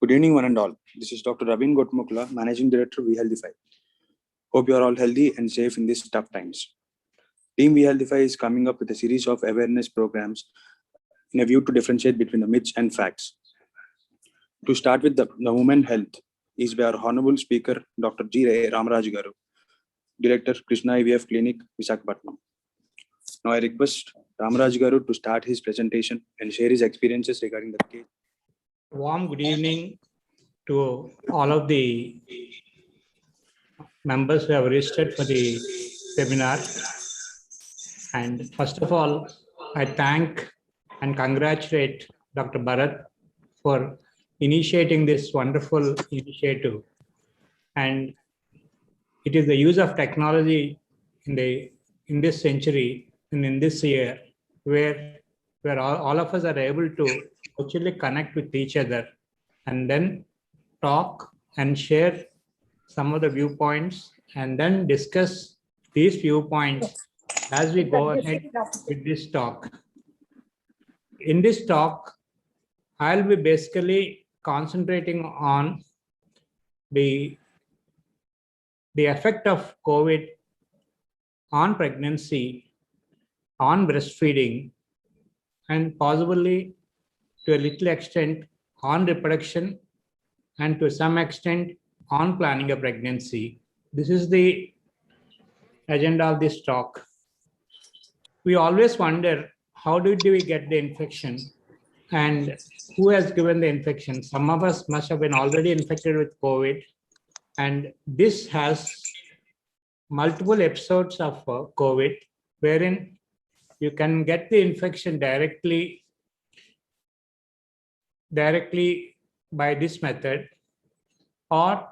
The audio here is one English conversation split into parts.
Good evening, one and all. This is Dr. Ravin Gotmukula, Managing Director, WeHealthify. Hope you are all healthy and safe in these tough times. Team WeHealthify is coming up with a series of awareness programs in a view to differentiate between the myths and facts. To start with, the women health is by our Honorable Speaker, Dr. G. Ramaraj Garu, Director, Krishna IVF Clinic, Visakhapatnam. Now I request Ramaraj Garu to start his presentation and share his experiences regarding the case. Warm good evening to all of the members who have registered for the webinar. And first of all, I thank and congratulate Dr. Bharat for initiating this wonderful initiative. And it is the use of technology in this century and in this year where all of us are able to actually connect with each other and then talk and share some of the viewpoints and then discuss these viewpoints as we go ahead with this talk. In this talk, I'll be basically concentrating on the effect of COVID on pregnancy, on breastfeeding, and possibly to a little extent on reproduction and to some extent on planning a pregnancy. This is the agenda of this talk. We always wonder, how did we get the infection and who has given the infection? Some of us must have been already infected with COVID, and this has multiple episodes of COVID wherein you can get the infection directly by this method, or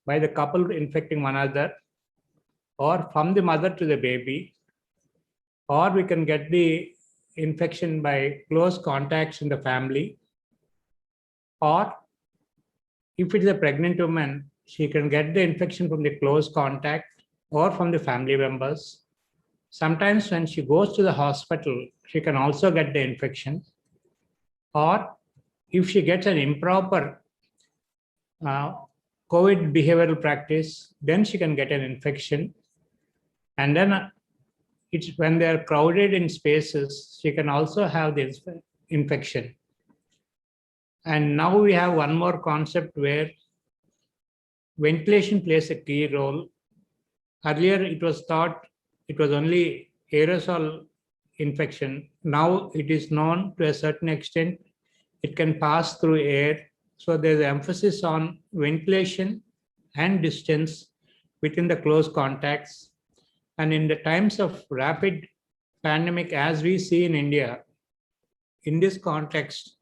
by the couple infecting one another, or from the mother to the baby, or we can get the infection by close contacts in the family, or if it is a pregnant woman, she can get the infection from the close contact or from the family members. Sometimes when she goes to the hospital, she can also get the infection, or if she gets an improper COVID behavioral practice, then she can get an infection. And then it's when they're crowded in spaces, she can also have this infection. And now we have one more concept where ventilation plays a key role. Earlier, it was thought it was only aerosol infection. Now it is known to a certain extent it can pass through air. So there's emphasis on ventilation and distance within the close contacts. And in the times of rapid pandemic, as we see in India, in this context,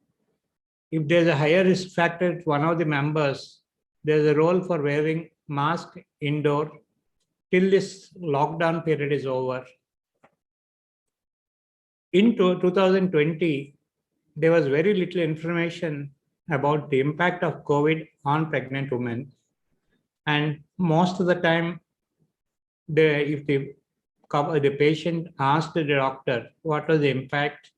if there's a higher risk factor to one of the members, there's a role for wearing mask indoor till this lockdown period is over. In 2020, there was very little information about the impact of COVID on pregnant women. And most of the time, if the patient asked the doctor what was the impact,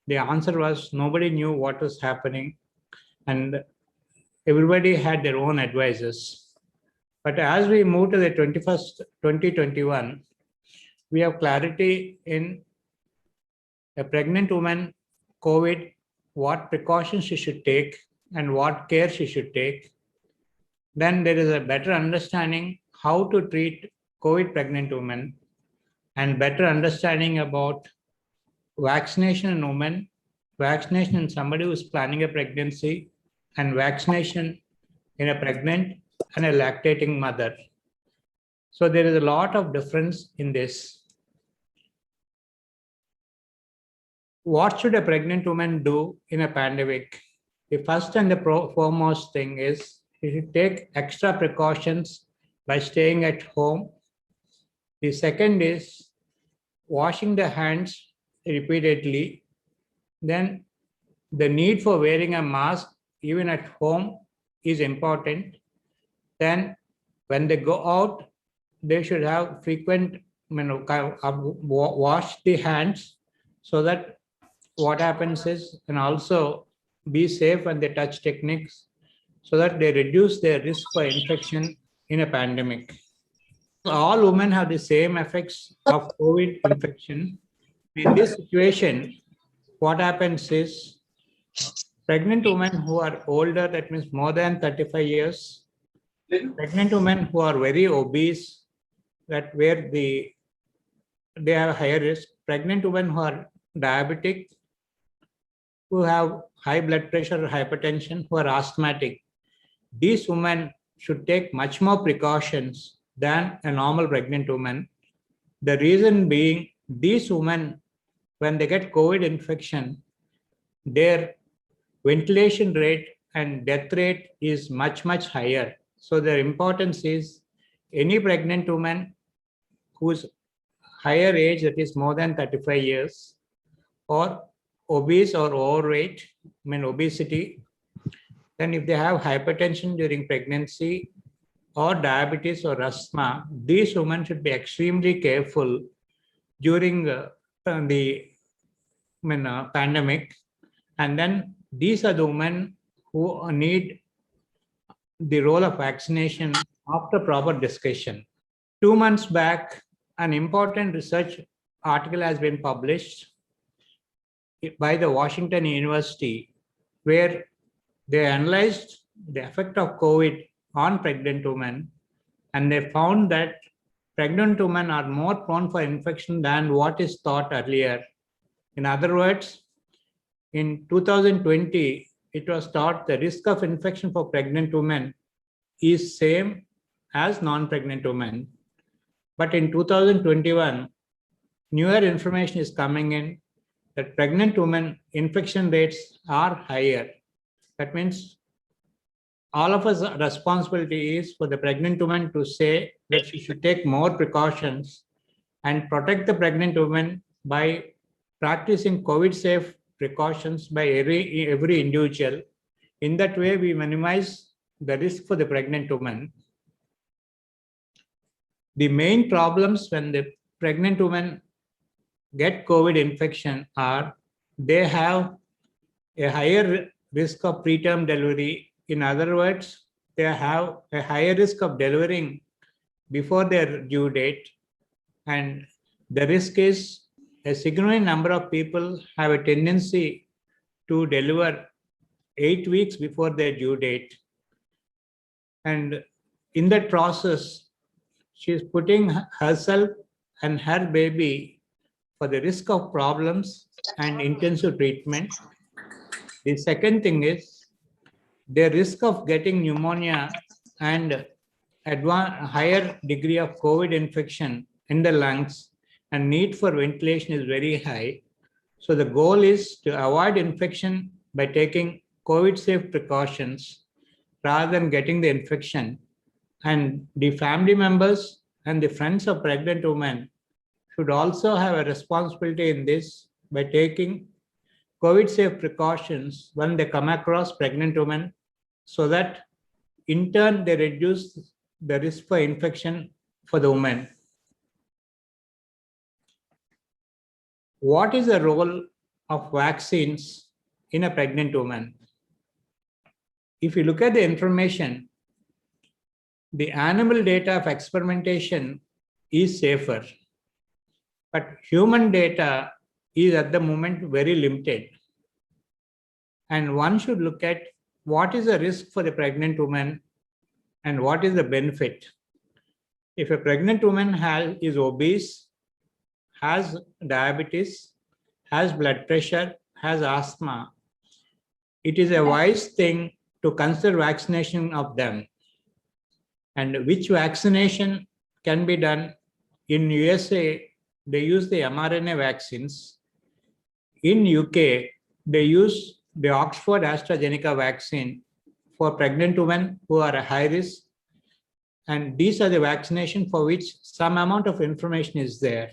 the answer was nobody knew what was happening and everybody had their own advices. But as we move to the 2021, we have clarity in a pregnant woman, COVID, what precautions she should take and what care she should take. Then there is a better understanding how to treat COVID pregnant women and better understanding about vaccination in women, vaccination in somebody who is planning a pregnancy, and vaccination in a pregnant and a lactating mother. So there is a lot of difference in this. What should a pregnant woman do in a pandemic? The first and the foremost thing is you should take extra precautions by staying at home. The second is washing the hands repeatedly. Then the need for wearing a mask even at home is important. Then when they go out, they should have frequent wash the hands so that what happens is, and also be safe when they touch techniques so that they reduce their risk for infection in a pandemic. All women have the same effects of COVID infection. In this situation, what happens is pregnant women who are older, that means more than 35 years, pregnant women who are very obese, that where they have higher risk, pregnant women who are diabetic, who have high blood pressure or hypertension, who are asthmatic, these women should take much more precautions than a normal pregnant woman. The reason being, these women, when they get COVID infection, their ventilation rate and death rate is much, much higher. So their importance is any pregnant woman who's higher age, that is more than 35 years, or obese or overweight, obesity, then if they have hypertension during pregnancy or diabetes or asthma, these women should be extremely careful during the pandemic. And then these are the women who need the role of vaccination after proper discussion. 2 months back, an important research article has been published by the Washington University, where they analyzed the effect of COVID on pregnant women, and they found that pregnant women are more prone for infection than what is thought earlier. In other words, in 2020, it was thought the risk of infection for pregnant women is same as non-pregnant women. But in 2021, newer information is coming in that pregnant women infection rates are higher. That means all of us responsibility is for the pregnant woman to say that she should take more precautions and protect the pregnant woman by practicing COVID safe precautions by every individual. In that way, we minimize the risk for the pregnant woman. The main problems when the pregnant women get COVID infection are they have a higher risk of preterm delivery. In other words, they have a higher risk of delivering before their due date. And the risk is a significant number of people have a tendency to deliver 8 weeks before their due date. And in that process, she is putting herself and her baby for the risk of problems and intensive treatment. The second thing is the risk of getting pneumonia and higher degree of COVID infection in the lungs and need for ventilation is very high. So the goal is to avoid infection by taking COVID safe precautions rather than getting the infection. And the family members and the friends of pregnant women should also have a responsibility in this by taking COVID safe precautions when they come across pregnant women, so that in turn they reduce the risk for infection for the woman. What is the role of vaccines in a pregnant woman? If you look at the information, the animal data of experimentation is safer, but human data is at the moment very limited. And one should look at what is the risk for the pregnant woman and what is the benefit. If a pregnant woman is obese, has diabetes, has blood pressure, has asthma, it is a wise thing to consider vaccination of them. And which vaccination can be done? In USA, they use the mRNA vaccines. In UK, they use the Oxford AstraZeneca vaccine for pregnant women who are at high risk. And these are the vaccination for which some amount of information is there.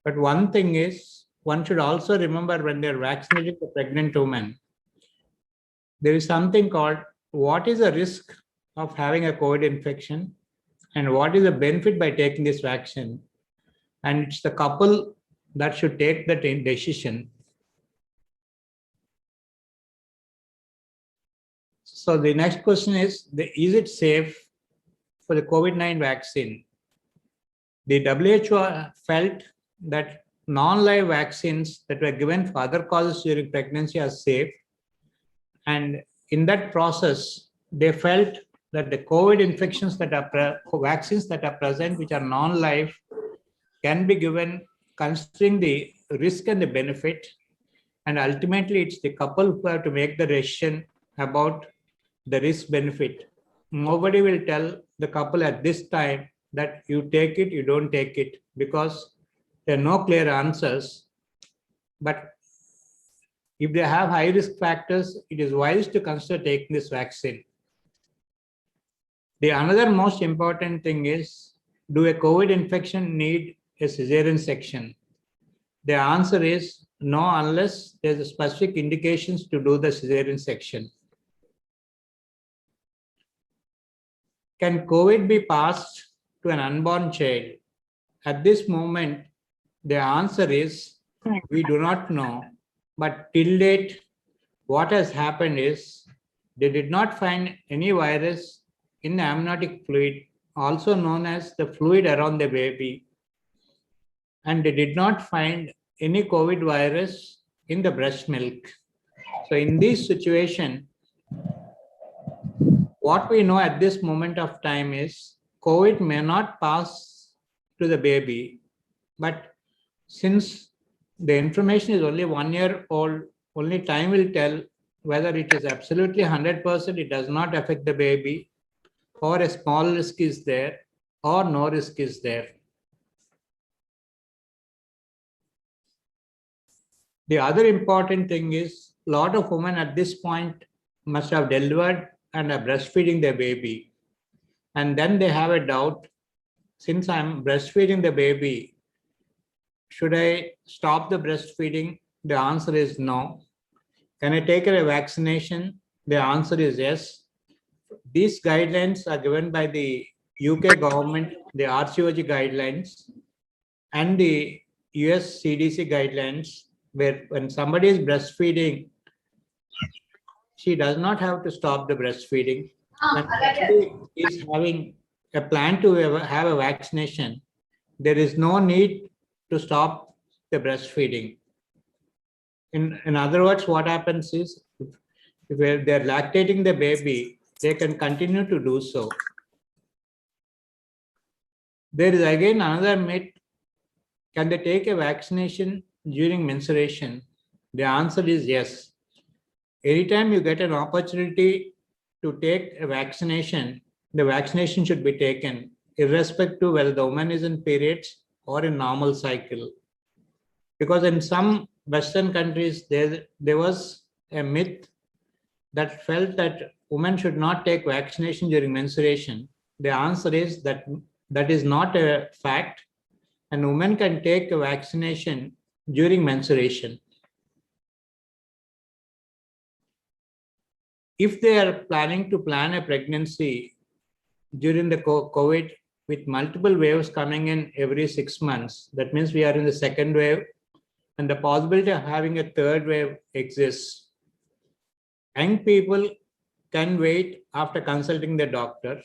But one thing is, one should also remember when they're vaccinating the pregnant woman, there is something called what is the risk of having a COVID infection and what is the benefit by taking this vaccine. And it's the couple that should take that decision. So the next question is it safe for the COVID-19 vaccine? The WHO felt that non-live vaccines that were given for other causes during pregnancy are safe. And in that process, they felt that the COVID infections that are vaccines that are present, which are non-live, can be given considering the risk and the benefit. And ultimately, it's the couple who have to make the decision about the risk benefit. Nobody will tell the couple at this time that you take it, you don't take it, because there are no clear answers. But if they have high risk factors, it is wise to consider taking this vaccine. The another most important thing is, do a COVID infection need a cesarean section? The answer is no, unless there's a specific indications to do the cesarean section. Can COVID be passed to an unborn child? At this moment, the answer is we do not know. But till date, what has happened is they did not find any virus in the amniotic fluid, also known as the fluid around the baby. And they did not find any COVID virus in the breast milk. So in this situation, what we know at this moment of time is COVID may not pass to the baby, but since the information is only 1 year old, only time will tell whether it is absolutely 100%, it does not affect the baby, or a small risk is there, or no risk is there. The other important thing is a lot of women at this point must have delivered and are breastfeeding their baby. And then they have a doubt, since I'm breastfeeding the baby, should I stop the breastfeeding? The answer is no. Can I take a vaccination? The answer is yes. These guidelines are given by the UK government, the RCOG guidelines, and the US CDC guidelines, where when somebody is breastfeeding, she does not have to stop the breastfeeding. When somebody is having a plan to have a vaccination, there is no need to stop the breastfeeding. In other words, what happens is, if they're lactating the baby, they can continue to do so. There is again another myth. Can they take a vaccination during menstruation? The answer is yes. Anytime you get an opportunity to take a vaccination, the vaccination should be taken, irrespective whether the woman is in periods or in normal cycle. Because in some Western countries, there was a myth that felt that women should not take vaccination during menstruation. The answer is that is not a fact, and women can take a vaccination during menstruation. If they are planning to plan a pregnancy during the COVID with multiple waves coming in every 6 months, that means we are in the second wave, and the possibility of having a third wave exists. Young people can wait after consulting the doctor.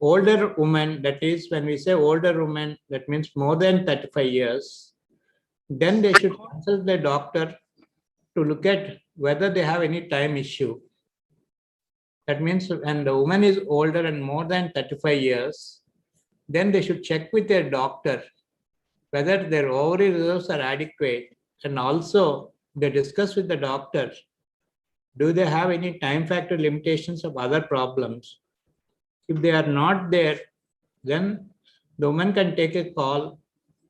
Older women, that is, when we say older women, that means more than 35 years, then they should consult the doctor to look at whether they have any time issue. That means when the woman is older and more than 35 years, then they should check with their doctor whether their ovary reserves are adequate, and also they discuss with the doctor, do they have any time factor limitations of other problems? If they are not there, then the woman can take a call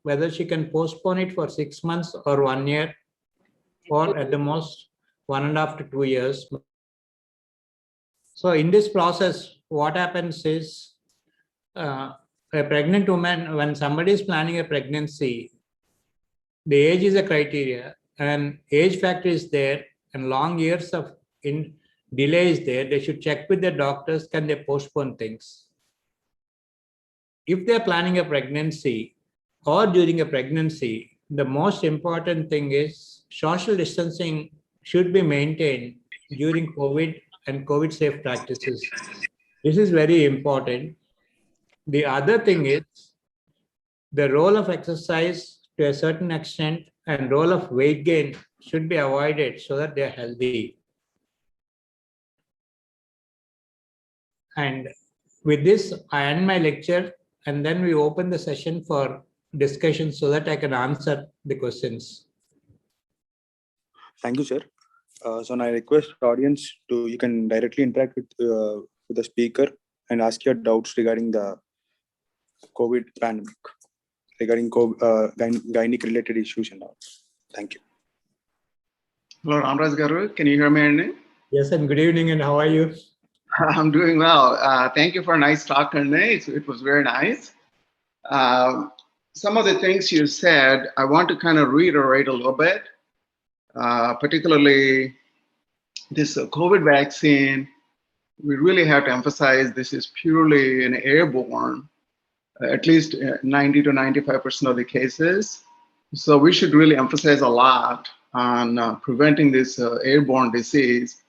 whether she can postpone it for 6 months or 1 year, or at the most 1.5 to 2 years. So in this process, what happens is, a pregnant woman, when somebody is planning a pregnancy, the age is a criteria, and age factor is there, and long years of delay is there. They should check with their doctors, can they postpone things? If they're planning a pregnancy or during a pregnancy, the most important thing is social distancing should be maintained during COVID and COVID safe practices. This is very important. The other thing is the role of exercise to a certain extent and role of weight gain should be avoided so that they're healthy. And with this, I end my lecture and then we open the session for discussion so that I can answer the questions. Thank you, sir. So now I request the audience to, you can directly interact with the speaker and ask your doubts regarding the COVID pandemic, regarding gynec related issues and all. Thank you. Hello, Ramraj Garu. Can you hear me, Arne? Yes, and good evening, and how are you? I'm doing well. Thank you for a nice talk, Arne. It was very nice. Some of the things you said, I want to kind of reiterate a little bit, particularly this COVID vaccine. We really have to emphasize this is purely an airborne, at least 90 to 95% of the cases. So we should really emphasize a lot on preventing this airborne disease.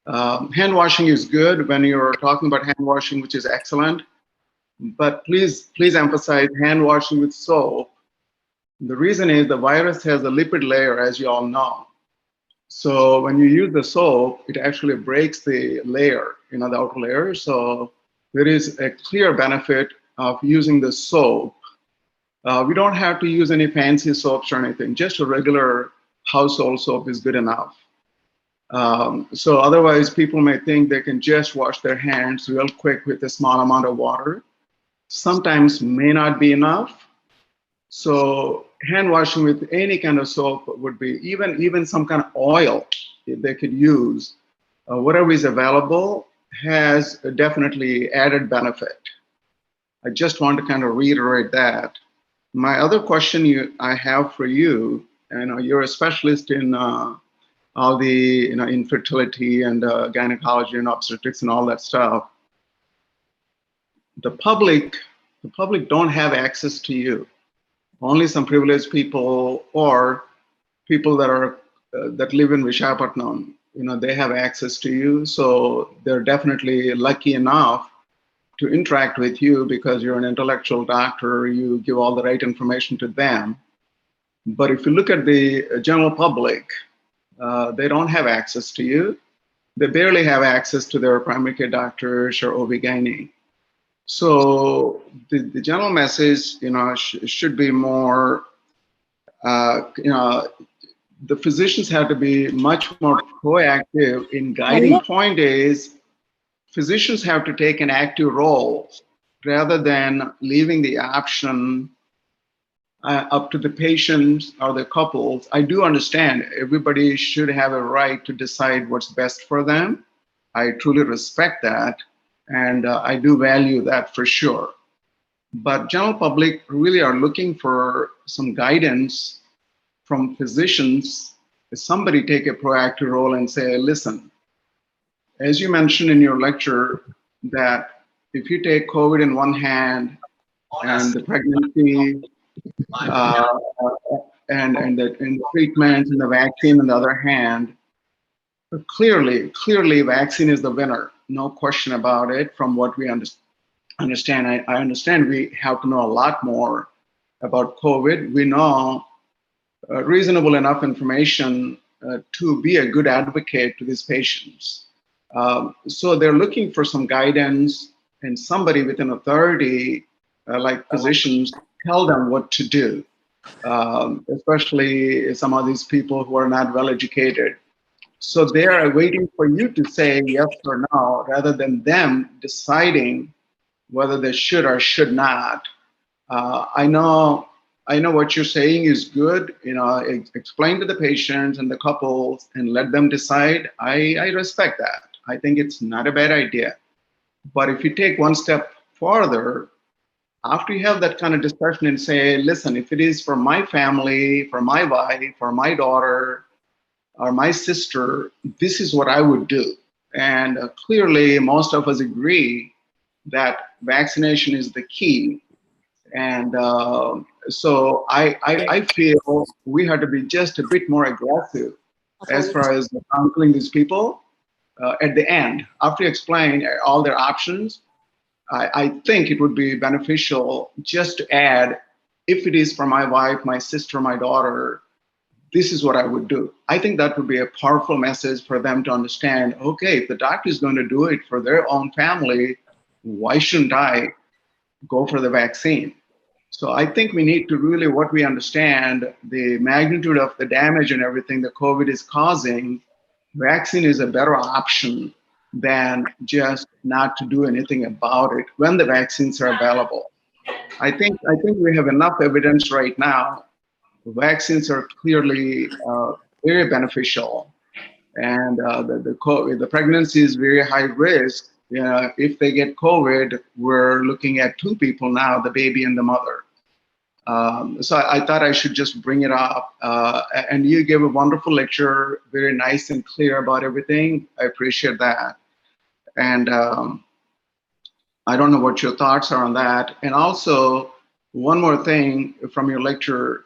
Hand washing is good when you're talking about hand washing, which is excellent. But please emphasize hand washing with soap. The reason is the virus has a lipid layer, as you all know. So when you use the soap, it actually breaks the layer, the outer layer. So there is a clear benefit of using the soap. We don't have to use any fancy soaps or anything. Just a regular household soap is good enough. So otherwise, people may think they can just wash their hands real quick with a small amount of water. Sometimes may not be enough. So hand washing with any kind of soap would be, even some kind of oil they could use. Whatever is available has definitely added benefit. I just want to kind of reiterate that. My other question I have for you, you're a specialist in all the infertility and gynecology and obstetrics and all that stuff. The public don't have access to you. Only some privileged people or people that are that live in Vishakhapatnam, they have access to you. So they're definitely lucky enough to interact with you because you're an intellectual doctor. You give all the right information to them. But if you look at the general public, they don't have access to you. They barely have access to their primary care doctors or OB-GYN. So the general message, should be more, the physicians have to be much more proactive in guiding. Point is, physicians have to take an active role rather than leaving the option up to the patients or the couples. I do understand everybody should have a right to decide what's best for them. I truly respect that. And I do value that for sure. But general public really are looking for some guidance from physicians. Somebody take a proactive role and say, listen, as you mentioned in your lecture, that if you take COVID in one hand and the pregnancy and the treatment and the vaccine on the other hand, clearly vaccine is the winner. No question about it. From what we understand, I understand we have to know a lot more about COVID. We know reasonable enough information to be a good advocate to these patients. So they're looking for some guidance and somebody with an authority like physicians tell them what to do, especially some of these people who are not well educated. So they are waiting for you to say yes or no, rather than them deciding whether they should or should not. I know what you're saying is good. Explain to the patients and the couples and let them decide. I respect that. I think it's not a bad idea. But if you take one step further, after you have that kind of discussion and say, listen, if it is for my family, for my wife, for my daughter, or my sister, this is what I would do. And clearly, most of us agree that vaccination is the key. And so I feel we have to be just a bit more aggressive as far as counseling these people. at the end, after you explain all their options, I think it would be beneficial just to add, if it is for my wife, my sister, my daughter, this is what I would do. I think that would be a powerful message for them to understand, okay, if the doctor is going to do it for their own family, why shouldn't I go for the vaccine? So I think we need to really, what we understand, the magnitude of the damage and everything that COVID is causing, vaccine is a better option than just not to do anything about it when the vaccines are available. I think we have enough evidence right now. Vaccines are clearly very beneficial, and the pregnancy is very high risk. If they get COVID, we're looking at 2 people now, the baby and the mother. So I thought I should just bring it up. And you gave a wonderful lecture, very nice and clear about everything. I appreciate that. And I don't know what your thoughts are on that. And also, one more thing from your lecture,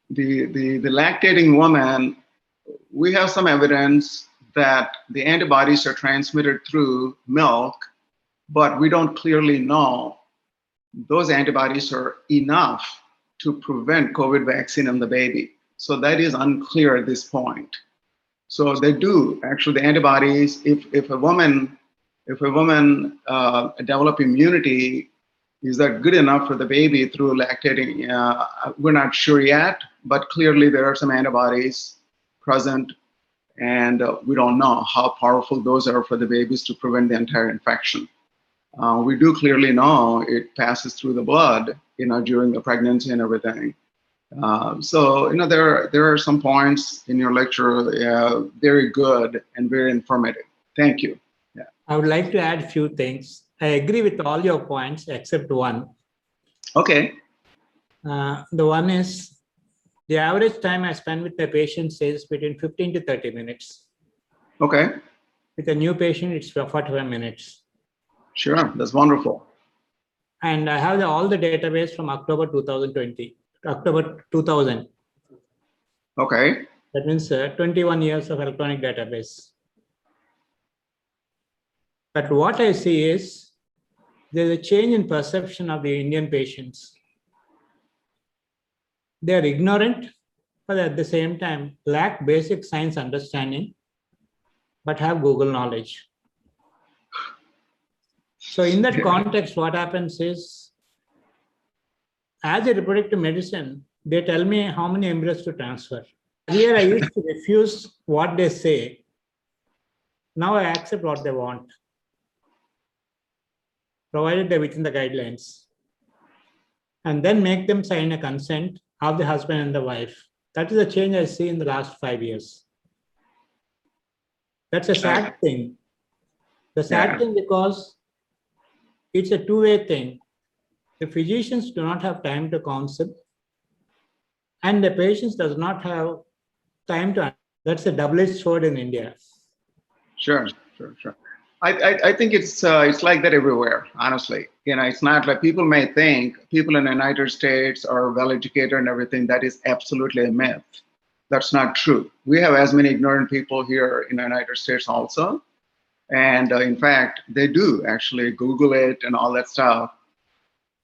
the lactating woman, we have some evidence that the antibodies are transmitted through milk, but we don't clearly know those antibodies are enough to prevent COVID vaccine in the baby. So that is unclear at this point. So they do, actually, the antibodies, if a woman develop immunity, is that good enough for the baby through lactating? We're not sure yet, but clearly there are some antibodies present, and we don't know how powerful those are for the babies to prevent the entire infection. We do clearly know it passes through the blood, during the pregnancy and everything. So, there are some points in your lecture, very good and very informative. Thank you. Yeah. I would like to add a few things. I agree with all your points except one. Okay. The one is the average time I spend with the patient is between 15 to 30 minutes. Okay. With a new patient, it's 45 minutes. Sure, that's wonderful. And I have all the database from October 2020, October 2000. Okay. That means 21 years of electronic database. But what I see is there's a change in perception of the Indian patients. They are ignorant, but at the same time lack basic science understanding, but have Google knowledge. So in that context, what happens is, as a reproductive medicine, they tell me how many embryos to transfer. Earlier, I used to refuse what they say. Now I accept what they want, provided they're within the guidelines. And then make them sign a consent of the husband and the wife. That is a change I see in the last 5 years. That's a sad thing. The sad thing because it's a two-way thing. The physicians do not have time to counsel, and the patients does not have time to. That's a double-edged sword in India. Sure. I think it's like that everywhere, honestly. It's not like people may think people in the United States are well-educated and everything. That is absolutely a myth. That's not true. We have as many ignorant people here in the United States also. And in fact, they do actually Google it and all that stuff.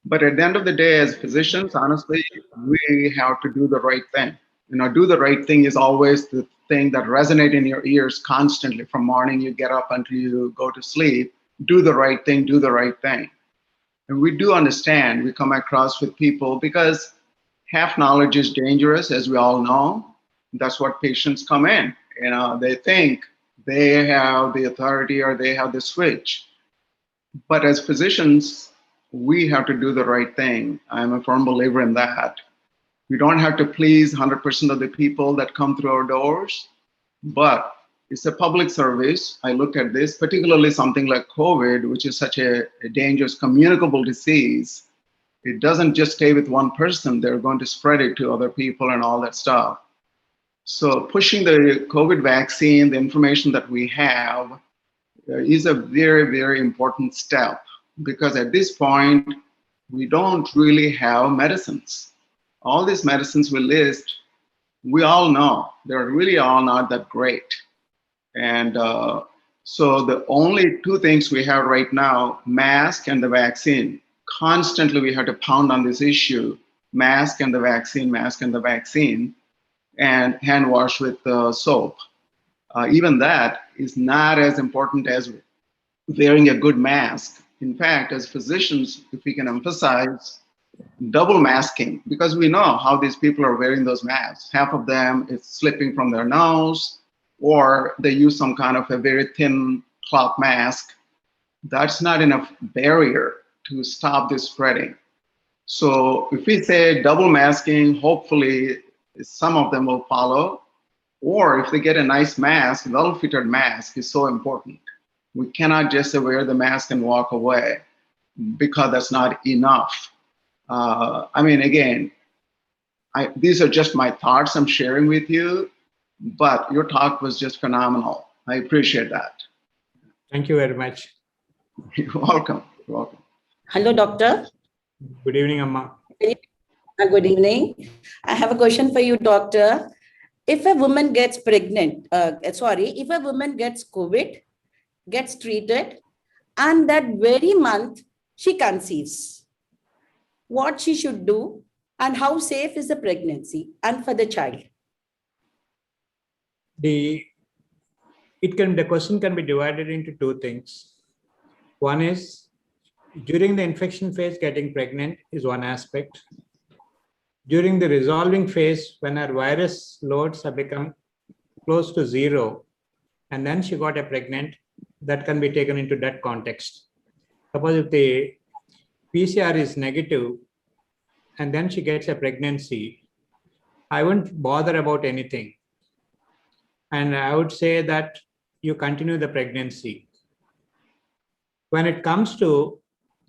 But at the end of the day, as physicians, honestly, we have to do the right thing. Do the right thing is always the thing that resonates in your ears constantly from morning you get up until you go to sleep. Do the right thing, do the right thing. And we do understand, we come across with people because half knowledge is dangerous, as we all know. That's what patients come in. They think they have the authority or they have the switch. But as physicians, we have to do the right thing. I'm a firm believer in that. We don't have to please 100% of the people that come through our doors, but it's a public service. I look at this, particularly something like COVID, which is such a dangerous communicable disease. It doesn't just stay with one person. They're going to spread it to other people and all that stuff. So pushing the COVID vaccine, the information that we have, is a very, very important step, because at this point, we don't really have medicines. All these medicines we list, we all know, they're really all not that great. And So the only two things we have right now, mask and the vaccine. Constantly we have to pound on this issue, mask and the vaccine, mask and the vaccine, and hand wash with soap. Even that is not as important as wearing a good mask. In fact, as physicians, if we can emphasize double masking, because we know how these people are wearing those masks. Half of them is slipping from their nose, or they use some kind of a very thin cloth mask. That's not enough barrier to stop this spreading. So if we say double masking, hopefully some of them will follow. Or if they get a nice mask, well-fitted mask is so important. We cannot just wear the mask and walk away, because that's not enough. I mean, again, these are just my thoughts I'm sharing with you, but your talk was just phenomenal. I appreciate that. Thank you very much. You're welcome. You're welcome. Hello, doctor. Good evening, Amma. Good evening. I have a question for you, doctor. If a woman gets pregnant, if a woman gets COVID, gets treated, and that very month she conceives, what she should do and how safe is the pregnancy and for the child? The question can be divided into two things. One is during the infection phase, getting pregnant is one aspect. During the resolving phase, when her virus loads have become close to zero, and then she got pregnant, that can be taken into that context. Suppose if the PCR is negative, and then she gets a pregnancy, I wouldn't bother about anything. And I would say that you continue the pregnancy. When it comes to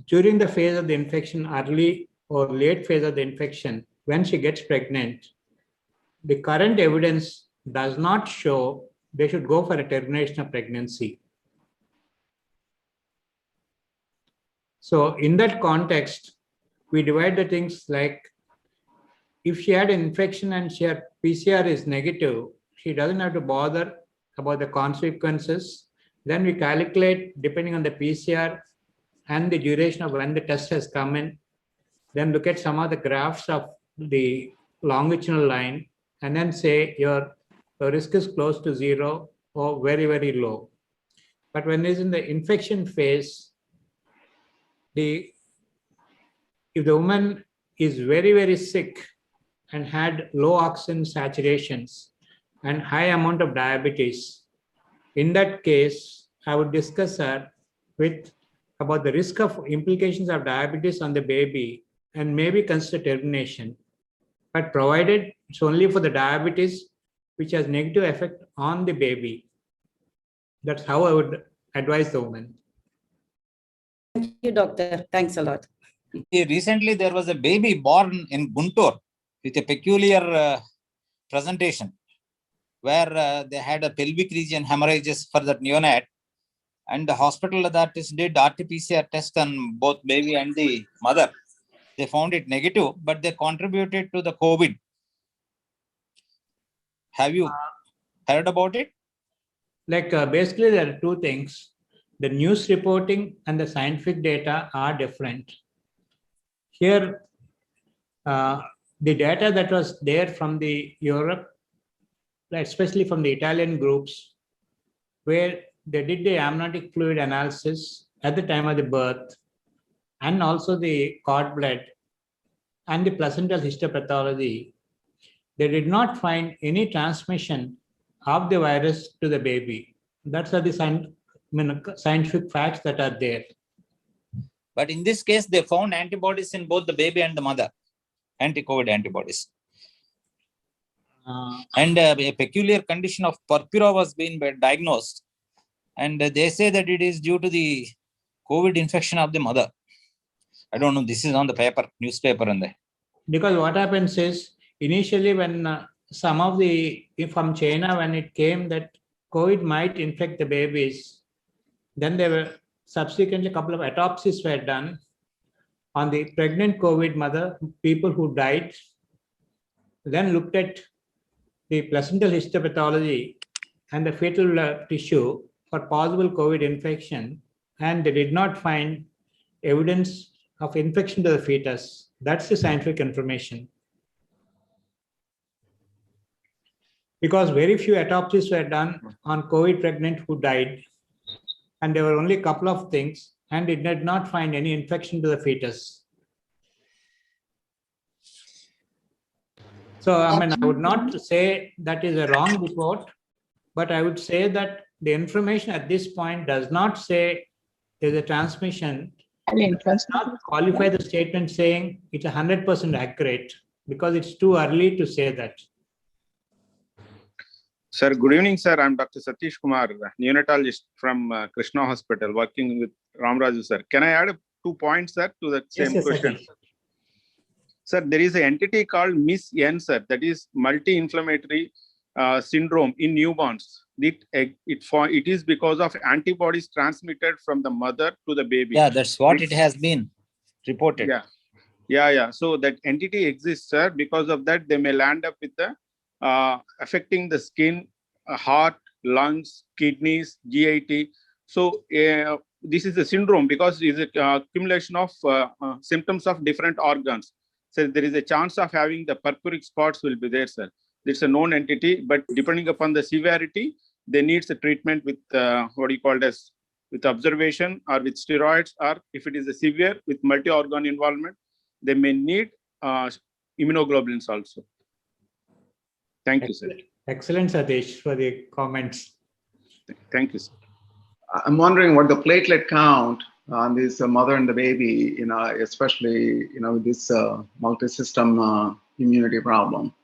during the phase of the infection, early or late phase of the infection, when she gets pregnant, the current evidence does not show they should go for a termination of pregnancy. So in that context, we divide the things like if she had an infection and her PCR is negative, she doesn't have to bother about the consequences. Then we calculate depending on the PCR and the duration of when the test has come in, then look at some of the graphs of the longitudinal line and then say your risk is close to zero or very, very low. But when it's in the infection phase, if the woman is very, very sick and had low oxygen saturations and high amount of diabetes, in that case, I would discuss her with about the risk of implications of diabetes on the baby and maybe consider termination. But provided it's only for the diabetes, which has negative effect on the baby. That's how I would advise the woman. Thank you, doctor. Thanks a lot. Recently, there was a baby born in Guntur with a peculiar presentation where they had a pelvic region hemorrhages for that neonate. And the hospital that did RT-PCR test on both baby and the mother. They found it negative, but they contributed to the COVID. Have you heard about it? Like basically there are two things. The news reporting and the scientific data are different. Here, the data that was there from the Europe, especially from the Italian groups, where they did the amniotic fluid analysis at the time of the birth, and also the cord blood and the placental histopathology, they did not find any transmission of the virus to the baby. That's the scientific facts that are there. But in this case, they found antibodies in both the baby and the mother, anti-COVID antibodies. And a peculiar condition of purpura was being diagnosed. And they say that it is due to the COVID infection of the mother. I don't know, this is on the paper, newspaper and there. Because what happens is, initially when some of from China, when it came that COVID might infect the babies, then there were subsequently a couple of autopsies were done on the pregnant COVID mother, people who died, then looked at the placental histopathology and the fetal tissue, for possible COVID infection, and they did not find evidence of infection to the fetus. That's the scientific information. Because very few autopsies were done on COVID pregnant who died, and there were only a couple of things, and it did not find any infection to the fetus. So, I mean, I would not say that is a wrong report, but I would say that the information at this point does not say there's a transmission. It does not qualify the statement saying it's 100% accurate, because it's too early to say that. Sir, good evening, sir. I'm Dr. Satish Kumar, neonatologist from Krishna Hospital, working with Ramraju, sir. Can I add 2 points, sir, to that same Yes, question? Satish. Sir, there is an entity called MIS-N, sir, that is multi-inflammatory syndrome in newborns. It is because of antibodies transmitted from the mother to the baby. Yeah, that's what it has been reported. Yeah. So that entity exists, sir. Because of that, they may land up with the affecting the skin, heart, lungs, kidneys, GIT. So this is a syndrome because it is a accumulation of symptoms of different organs. So there is a chance of having the purpuric spots will be there, sir. It's a known entity, but depending upon the severity, they need a treatment with what you call as with observation or with steroids, or if it is a severe with multi-organ involvement, they may need immunoglobulins also. Thank you, sir. Excellent, Satish, for the comments. Thank you, sir. I'm wondering what the platelet count on this mother and the baby, especially, with this multi-system immunity problem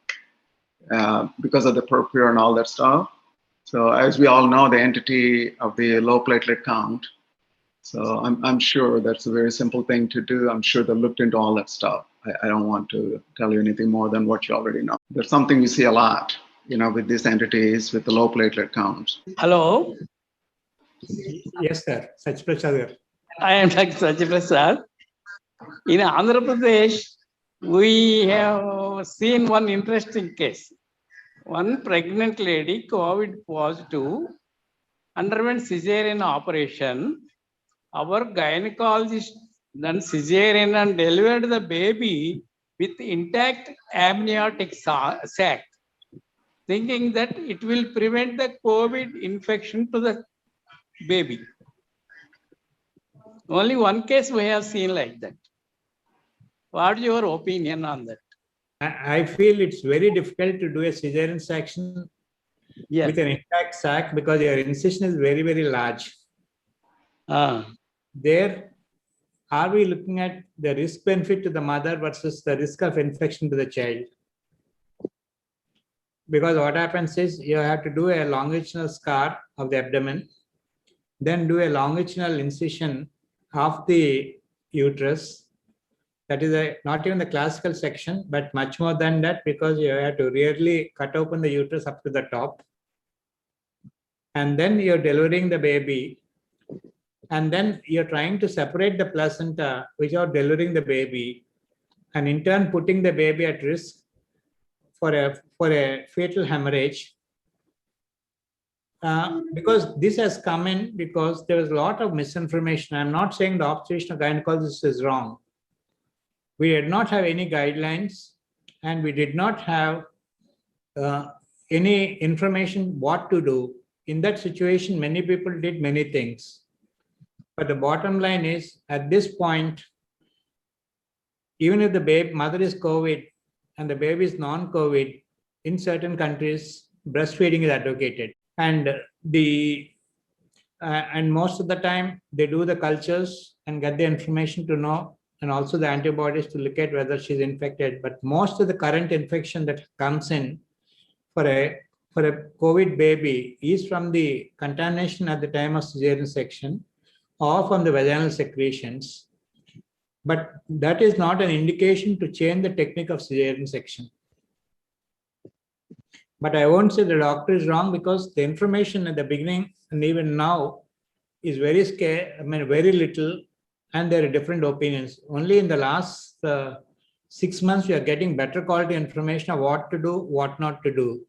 because of the purpura and all that stuff. So as we all know, the entity of the low platelet count. So I'm sure that's a very simple thing to do. I'm sure they looked into all that stuff. I don't want to tell you anything more than what you already know. There's something we see a lot, with these entities with the low platelet counts. Hello, Yes, sir. Sach Prasad. I am Dr. Sajid Prasad. In Andhra Pradesh, we have seen one interesting case. One pregnant lady, COVID positive, underwent cesarean operation. Our gynecologist done cesarean and delivered the baby with intact amniotic sac, thinking that it will prevent the COVID infection to the baby. Only one case we have seen like that. What is your opinion on that? I feel it's very difficult to do a cesarean section Yes. with an intact sac because your incision is very, very large. There, are we looking at the risk benefit to the mother versus the risk of infection to the child? Because what happens is you have to do a longitudinal scar of the abdomen, then do a longitudinal incision of the uterus. That is not even the classical section, but much more than that, because you have to really cut open the uterus up to the top. And then you're delivering the baby. And then you're trying to separate the placenta without delivering the baby, and in turn putting the baby at risk for a fetal hemorrhage. Because this has come in because there was a lot of misinformation. I'm not saying the obstetrician or gynecologist is wrong. We did not have any guidelines, and we did not have any information what to do. In that situation, many people did many things. But the bottom line is, at this point, even if the mother is COVID and the baby is non-COVID, in certain countries, breastfeeding is advocated. And and most of the time, they do the cultures and get the information to know, and also the antibodies to look at whether she's infected. But most of the current infection that comes in for a COVID baby is from the contamination at the time of cesarean section or from the vaginal secretions. But that is not an indication to change the technique of cesarean section. But I won't say the doctor is wrong, because the information at the beginning and even now is very scarce, very little, and there are different opinions. Only in the last 6 months, we are getting better quality information of what to do, what not to do.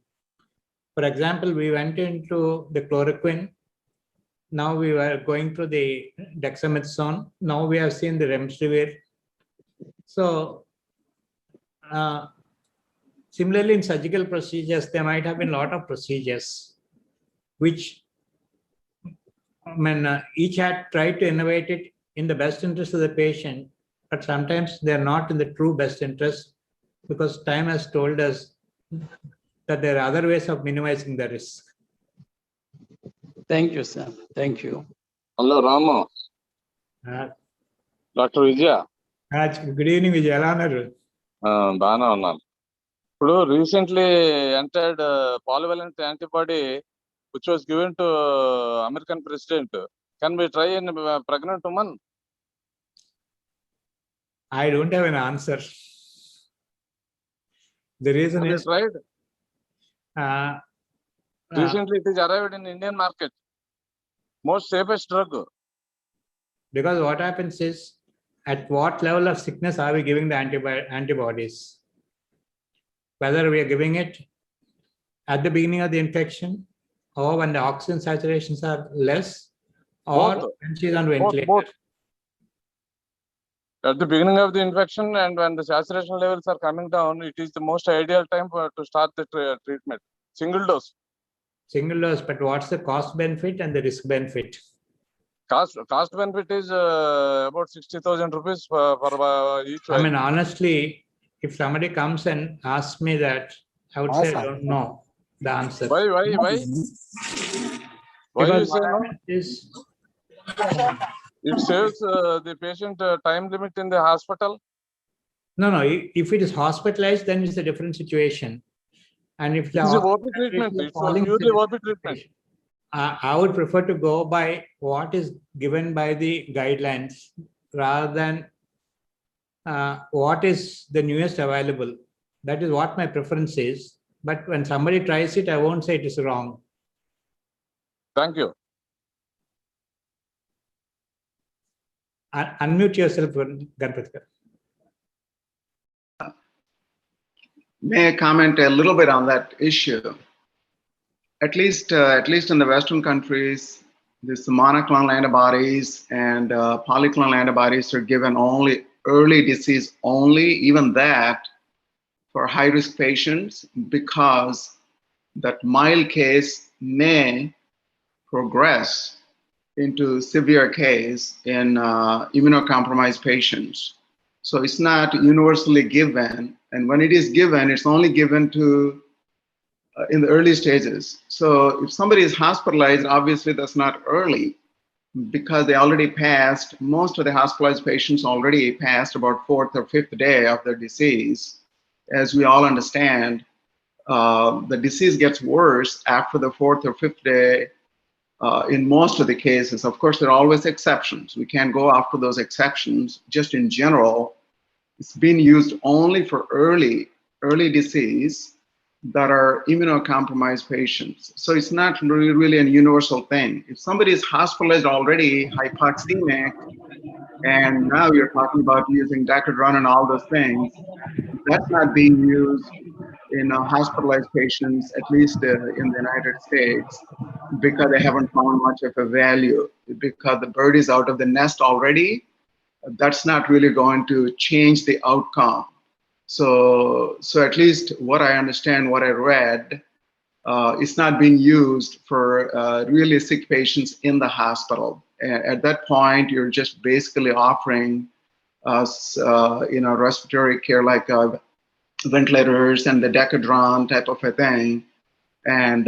For example, we went into the chloroquine, Now we were going through the dexamethasone. Now we have seen the remdesivir. So similarly, in surgical procedures, there might have been a lot of procedures which each had tried to innovate it in the best interest of the patient, but sometimes they're not in the true best interest because time has told us that there are other ways of minimizing the risk. Thank you, sir. Thank you. Hello, Rama. Dr. Vijaya. Good evening, Vijay. ఎలా ఉన్నారు? బాగానే ఉన్నాను. ఇప్పుడు recently entered polyvalent antibody which was given to American president. Can we try in pregnant woman? I don't have an answer. The reason Have you is tried? Recently it is arrived in Indian market. Most safest drug. Because what happens is, at what level of sickness are we giving the antibodies? Whether we are giving it at the beginning of the infection, or when the oxygen saturations are less, or Both. when she's on ventilator. Both. At the beginning of the infection and when the saturation levels are coming down, it is the most ideal time to start the treatment. Single dose. Single dose, but what's the cost benefit and the risk benefit? Cost benefit is about 60,000 rupees for each. I mean, honestly, if somebody comes and asks me that, I would say I don't know the answer. Why? Why Because you say what no? happens is, It saves the patient time limit in the hospital. no, if it is hospitalized, then it's a different situation. And if the It is a OP treatment. It's a purely OP treatment. I would prefer to go by what is given by the guidelines rather than what is the newest available. That is what my preference is. But when somebody tries it, I won't say it is wrong. Thank you. Unmute yourself, Ganpatkar. May I comment a little bit on that issue? At least in the Western countries, this monoclonal antibodies and polyclonal antibodies are given only early disease only, even that for high-risk patients, because that mild case may progress into severe case in immunocompromised patients. So it's not universally given, and when it is given, it's only given to in the early stages. So if somebody is hospitalized, obviously that's not early because they already passed, most of the hospitalized patients already passed about 4th or 5th day of their disease. As we all understand, the disease gets worse after the 4th or 5th day in most of the cases. Of course, there are always exceptions. We can't go after those exceptions. Just in general, it's been used only for early disease that are immunocompromised patients. So it's not really a universal thing. If somebody is hospitalized already, hypoxemic, and now you're talking about using Decadron and all those things, that's not being used in hospitalized patients, at least in the United States, because they haven't found much of a value. Because the bird is out of the nest already, that's not really going to change the outcome. So at least what I understand, what I read, it's not being used for really sick patients in the hospital. At that point, you're just basically offering us, respiratory care like ventilators and the Decadron type of a thing, and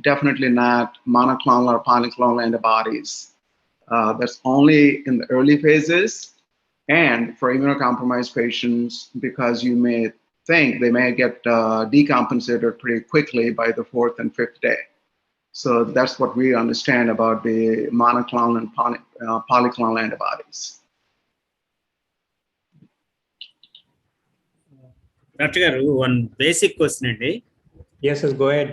definitely not monoclonal or polyclonal antibodies. That's only in the early phases. And for immunocompromised patients, because you may think they may get decompensated pretty quickly by the 4th and 5th day. So that's what we understand about the monoclonal and polyclonal antibodies. Dr. Garu, one basic question andi. Yes, go ahead.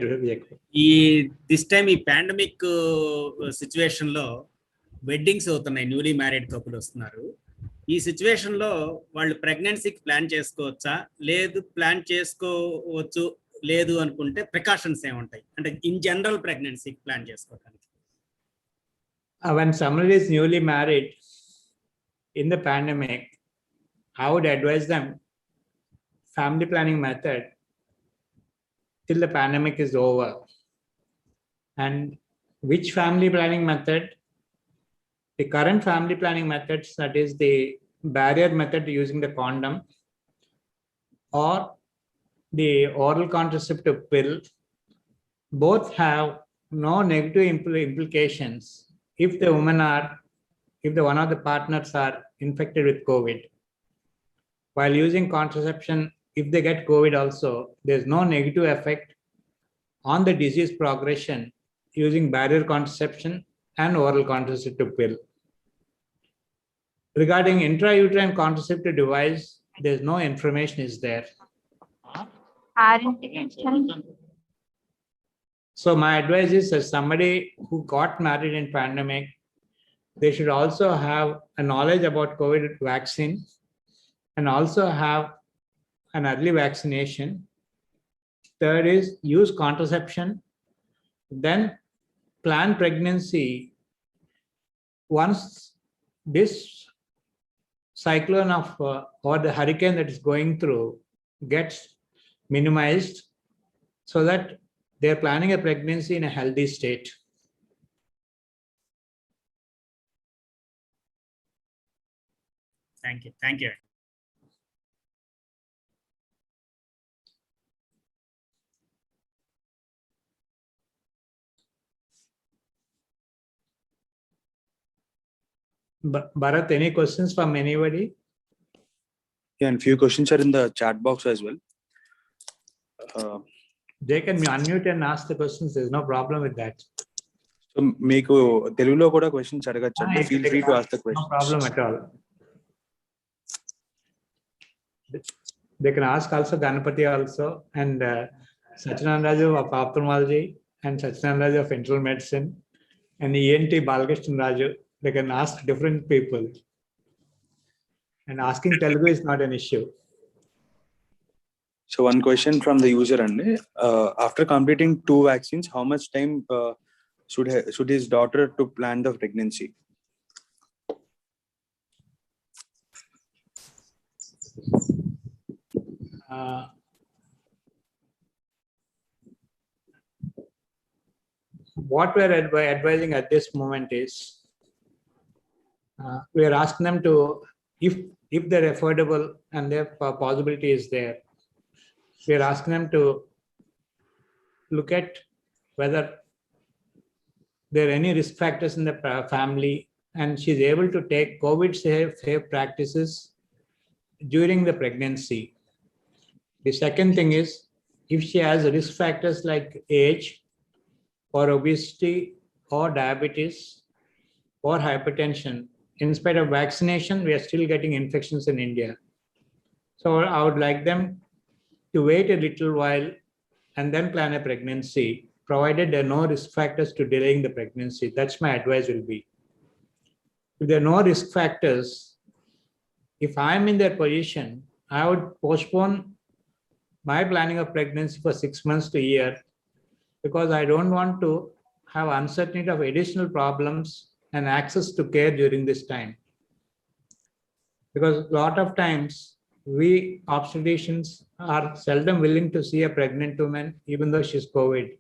This time ఈ pandemic situation లో weddings అవుతున్నాయి, newly married couple వస్తున్నారు. ఈ situation లో వాళ్ళు ప్రెగ్నెన్సీకి plan చేసుకోవచ్చా, లేదు plan చేసుకోవచ్చు లేదు అనుకుంటే ప్రికాషన్స్ ఏముంటాయి అంటే ఇన్ జనరల్ ప్రెగ్నెన్సీకి ప్లాన్ చేసుకోవడానికి? when somebody is newly married in the pandemic, I would advise them family planning method till the pandemic is over. And which family planning method? The current family planning methods, that is the barrier method using the condom or the oral contraceptive pill, both have no negative implications if the one of the partners are infected with COVID. While using contraception, if they get COVID also, there's no negative effect on the disease progression using barrier contraception and oral contraceptive pill. Regarding intrauterine contraceptive device, there's no information is there. So my advice is, as somebody who got married in pandemic, they should also have a knowledge about COVID vaccine and also have an early vaccination. Third is use contraception, then plan pregnancy. Once this cyclone of or the hurricane that is going through gets minimized, so that they're planning a pregnancy in a healthy state. Thank you. Thank you. Bharat, any questions from anybody? Yeah, and few questions are in the chat box as well. They can unmute and ask the questions. There's no problem with that. So మీకు తెలుగులో కూడా questions అడగచ్చండి. Feel free to ask the questions. No problem at all. They can ask also Ganapati also, and Satyanarayana Raju of ophthalmology and Satyanarayana Raju of internal medicine and ENT Balakrishnan Raju. They can ask different people. And asking Telugu is not an issue. So one question from the user, after completing 2 vaccines, how much time should his daughter to plan the pregnancy? What we are advising at this moment is, we are asking them to, if they're affordable and their possibility is there, we are asking them to look at whether there are any risk factors in the family and she's able to take COVID safe practices during the pregnancy. The second thing is, if she has risk factors like age or obesity or diabetes or hypertension, in spite of vaccination, we are still getting infections in India. So I would like them to wait a little while and then plan a pregnancy, provided there are no risk factors to delaying the pregnancy. That's my advice will be. If there are no risk factors, if I'm in their position, I would postpone my planning of pregnancy for 6 months to a year, because I don't want to have uncertainty of additional problems and access to care during this time. Because a lot of times, we obstetricians are seldom willing to see a pregnant woman, even though she's COVID.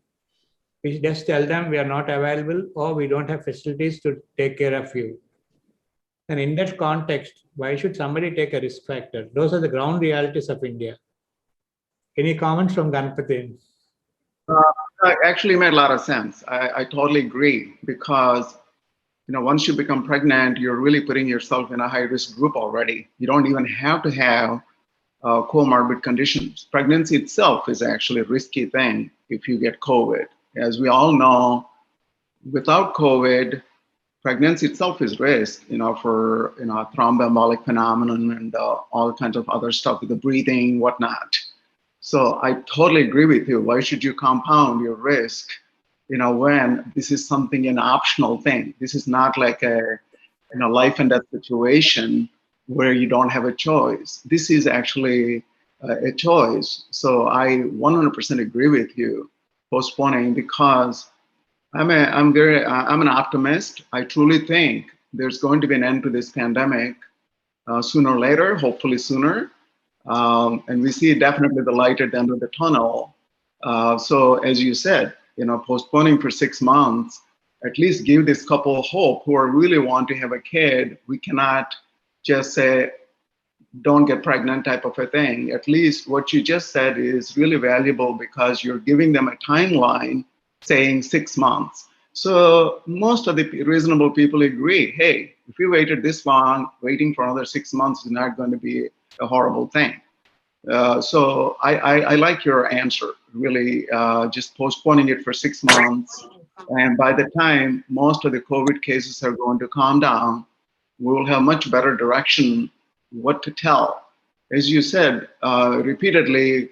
We just tell them we are not available or we don't have facilities to take care of you. And in that context, why should somebody take a risk factor? Those are the ground realities of India. Any comments from Ganapati? Actually made a lot of sense. I totally agree, because once you become pregnant, you're really putting yourself in a high-risk group already. You don't even have to have comorbid conditions. Pregnancy itself is actually a risky thing if you get COVID. As we all know, without COVID, pregnancy itself is risk, for thromboembolic phenomenon and all kinds of other stuff with the breathing, whatnot. So I totally agree with you. Why should you compound your risk, when this is something, an optional thing? This is not like a life and death situation where you don't have a choice. This is actually a choice. So I 100% agree with you postponing, because I'm an optimist. I truly think there's going to be an end to this pandemic sooner or later, hopefully sooner. And we see definitely the light at the end of the tunnel. So as you said, postponing for 6 months, at least give this couple hope who are really want to have a kid. We cannot just say, don't get pregnant type of a thing. At least what you just said is really valuable because you're giving them a timeline saying 6 months. So most of the reasonable people agree, hey, if we waited this long, waiting for another 6 months is not going to be a horrible thing. So I like your answer, really, just postponing it for 6 months. And by the time most of the COVID cases are going to calm down, we will have much better direction what to tell. As you said repeatedly,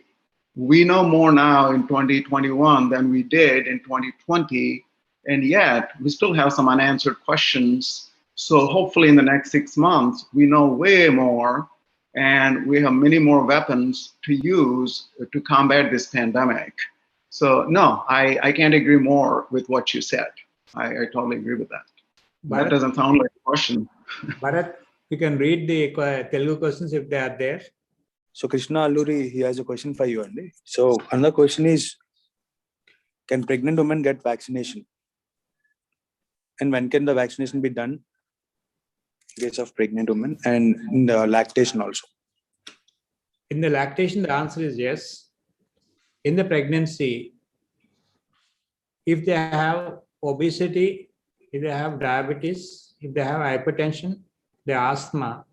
we know more now in 2021 than we did in 2020, and yet we still have some unanswered questions. So hopefully in the next 6 months, we know way more, and we have many more weapons to use to combat this pandemic. So no, I can't agree more with what you said. I totally agree with that. That doesn't sound like a question. Bharat, you can read the Telugu questions if they are there. So Krishna Alluri, he has a question for you, Andy. So another question is, can pregnant women get vaccination? And when can the vaccination be done in case of pregnant women and in the lactation also? In the lactation, the answer is yes. In the pregnancy, if they have obesity, if they have diabetes, if they have hypertension, the asthma,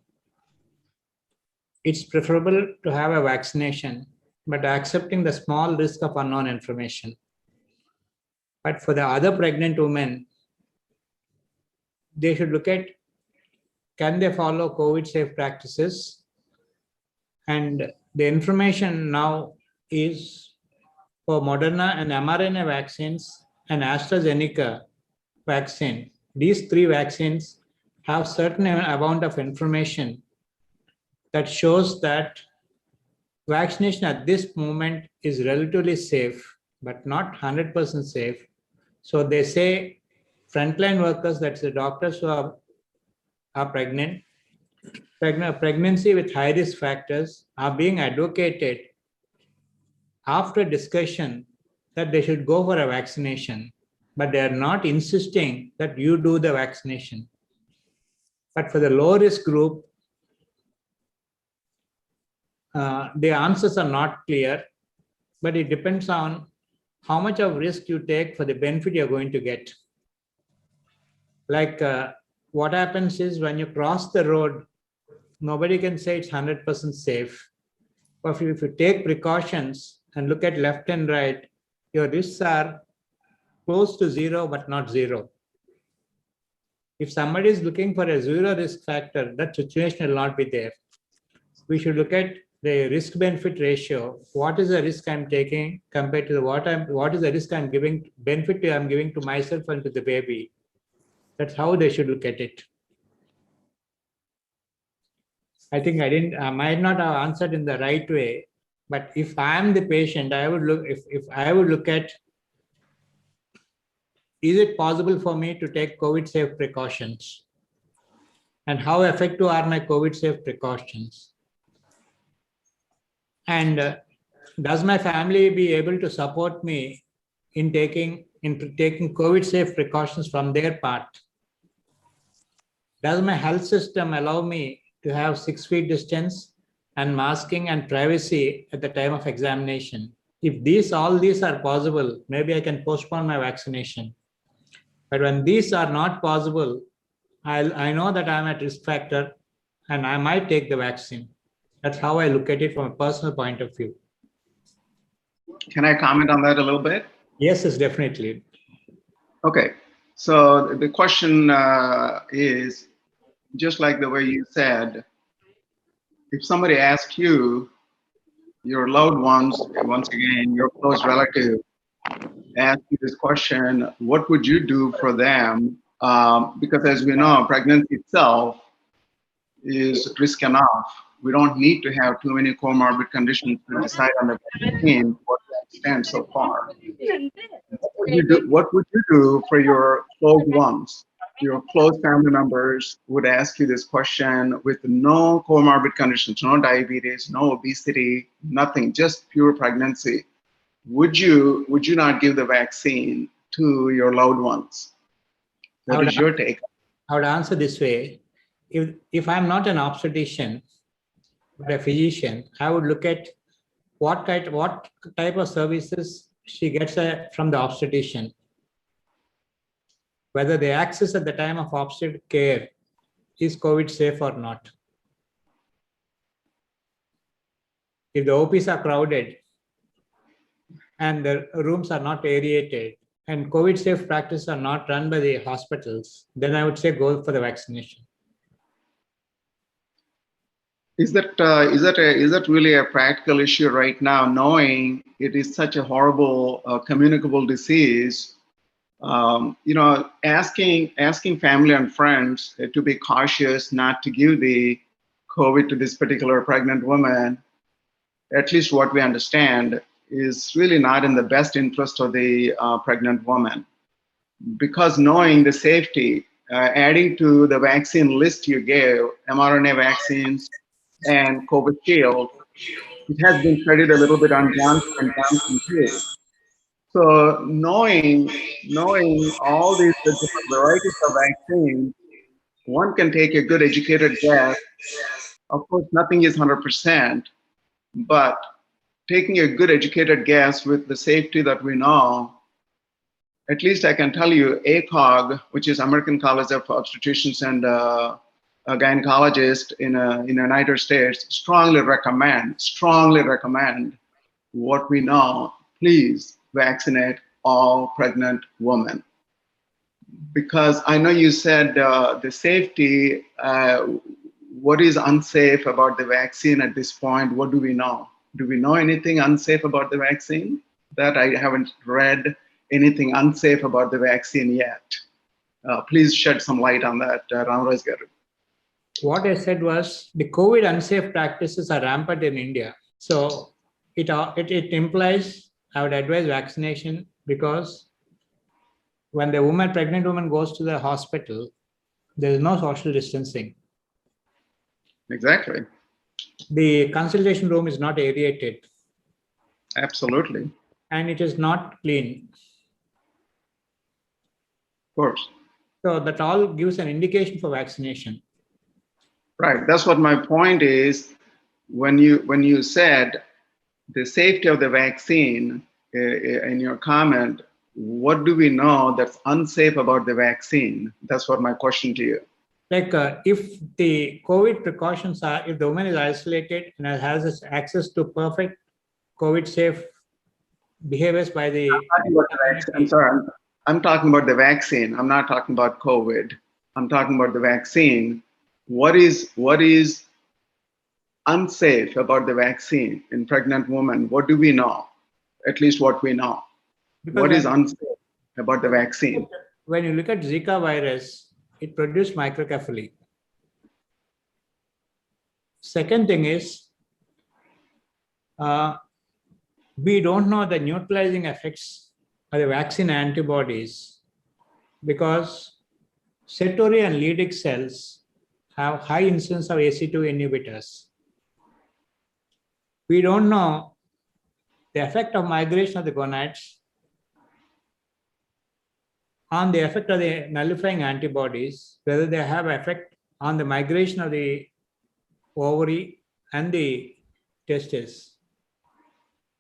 it's preferable to have a vaccination, but accepting the small risk of unknown information. But for the other pregnant women, they should look at, can they follow COVID safe practices? And the information now is for Moderna and mRNA vaccines and AstraZeneca vaccine. These 3 vaccines have certain amount of information that shows that vaccination at this moment is relatively safe, but not 100% safe. So they say frontline workers, that's the doctors who are pregnant, pregnancy with high risk factors are being advocated after discussion that they should go for a vaccination, but they are not insisting that you do the vaccination. But for the low risk group, the answers are not clear, but it depends on how much of risk you take for the benefit you're going to get. Like what happens is when you cross the road, nobody can say it's 100% safe. But if you take precautions and look at left and right, your risks are close to 0, but not 0. If somebody is looking for a 0 risk factor, that situation will not be there. We should look at the risk benefit ratio. What is the risk I'm taking compared to what is the risk I'm giving, benefit I'm giving to myself and to the baby? That's how they should look at it. I think I might not have answered in the right way, but if I'm the patient, I would look, if I would look at, is it possible for me to take COVID safe precautions? And how effective are my COVID safe precautions? And does my family be able to support me in taking COVID safe precautions from their part? Does my health system allow me to have 6 feet distance and masking and privacy at the time of examination? If all these are possible, maybe I can postpone my vaccination. But when these are not possible, I know that I'm at risk factor and I might take the vaccine. That's how I look at it from a personal point of view. Can I comment on that a little bit? Yes, definitely. Okay, so the question is, just like the way you said, if somebody asks you, your loved ones, once again, your close relative, ask you this question, what would you do for them? Because as we know, pregnancy itself is risk enough. We don't need to have too many comorbid conditions to decide on the vaccine what that understand so far. What would you do for your close ones? Your close family members would ask you this question with no comorbid conditions, no diabetes, no obesity, nothing, just pure pregnancy. Would you not give the vaccine to your loved ones? What is your take? I would answer this way. If I'm not an obstetrician, but a physician, I would look at what type of services she gets from the obstetrician. Whether the access at the time of obstetric care is COVID safe or not. If the OPs are crowded and the rooms are not aerated and COVID safe practices are not run by the hospitals, then I would say go for the vaccination. Is that really a practical issue right now, knowing it is such a horrible communicable disease? Asking family and friends to be cautious, not to give the COVID to this particular pregnant woman, at least what we understand, is really not in the best interest of the pregnant woman. Because knowing the safety, adding to the vaccine list you gave, mRNA vaccines and COVID shield, it has been studied a little bit on Johnson & Johnson too. So knowing all these different varieties of vaccines, one can take a good educated guess. Of course, nothing is 100%, but taking a good educated guess with the safety that we know, at least I can tell you ACOG, which is American College of Obstetricians and Gynecologists in the United States, strongly recommend what we know, please vaccinate all pregnant women. Because I know you said the safety, what is unsafe about the vaccine at this point? What do we know? Do we know anything unsafe about the vaccine? That I haven't read anything unsafe about the vaccine yet. Please shed some light on that, Ramaraj Garu. What I said was the COVID unsafe practices are rampant in India. So it implies I would advise vaccination, because when the pregnant woman goes to the hospital, there is no social distancing. Exactly. The consultation room is not aerated. Absolutely. And it is not clean. Of course. So that all gives an indication for vaccination. Right. That's what my point is. When you said the safety of the vaccine in your comment, what do we know that's unsafe about the vaccine? That's what my question to you. Like if the COVID precautions are, if the woman is isolated and has access to perfect COVID safe behaviors by the... I'm sorry, I'm talking about the vaccine. I'm not talking about COVID. I'm talking about the vaccine. What is unsafe about the vaccine in pregnant women? What do we know? At least what we know. Because what is unsafe about the vaccine? When you look at Zika virus, it produced microcephaly. Second thing is, we don't know the neutralizing effects of the vaccine antibodies, because Sertoli and Leydig cells have high incidence of ACE2 inhibitors. We don't know the effect of migration of the gonads on the effect of the nullifying antibodies, whether they have effect on the migration of the ovary and the testes.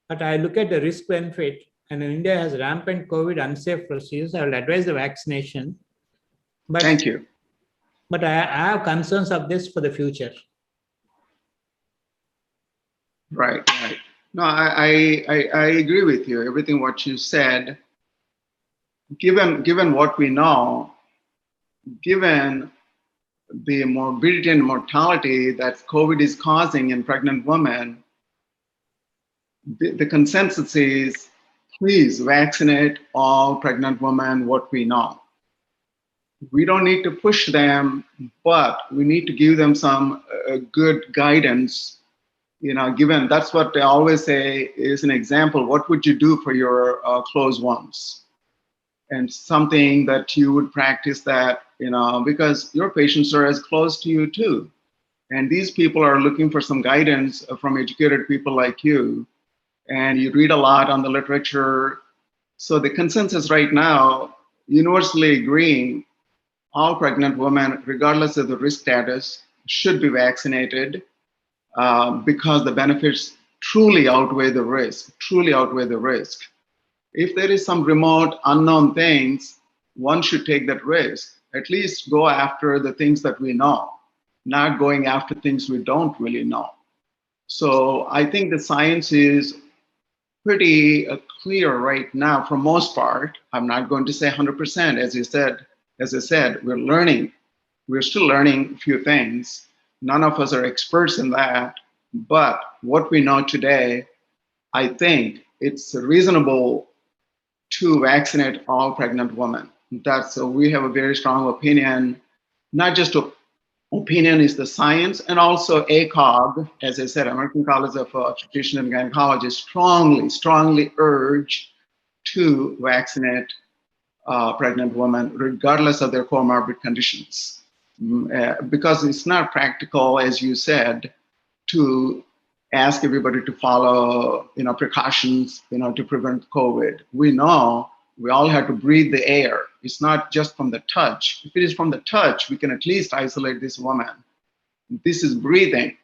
But I look at the risk benefit, and India has rampant COVID unsafe procedures. I will advise the vaccination. But, thank you. But I have concerns of this for the future. Right. No, I agree with you. Everything what you said. Given what we know, given the morbidity and mortality that COVID is causing in pregnant women, the consensus is, please vaccinate all pregnant women, what we know. We don't need to push them, but we need to give them some good guidance given that's what I always say is an example, what would you do for your close ones? And something that you would practice that, because your patients are as close to you too. And these people are looking for some guidance from educated people like you. And you read a lot on the literature. So the consensus right now, universally agreeing, all pregnant women, regardless of the risk status, should be vaccinated because the benefits truly outweigh the risk, If there is some remote unknown things, one should take that risk. At least go after the things that we know, not going after things we don't really know. So I think the science is pretty clear right now for most part. I'm not going to say 100%, as I said, we're learning. We're still learning a few things. None of us are experts in that, but what we know today, I think it's reasonable to vaccinate all pregnant women. We have a very strong opinion, not just opinion is the science, and also ACOG, as I said, American College of Obstetricians and Gynecologists strongly urge to vaccinate pregnant women, regardless of their comorbid conditions. Because it's not practical, as you said, to ask everybody to follow, precautions, to prevent COVID. We know we all have to breathe the air. It's not just from the touch. If it is from the touch, we can at least isolate this woman. This is breathing.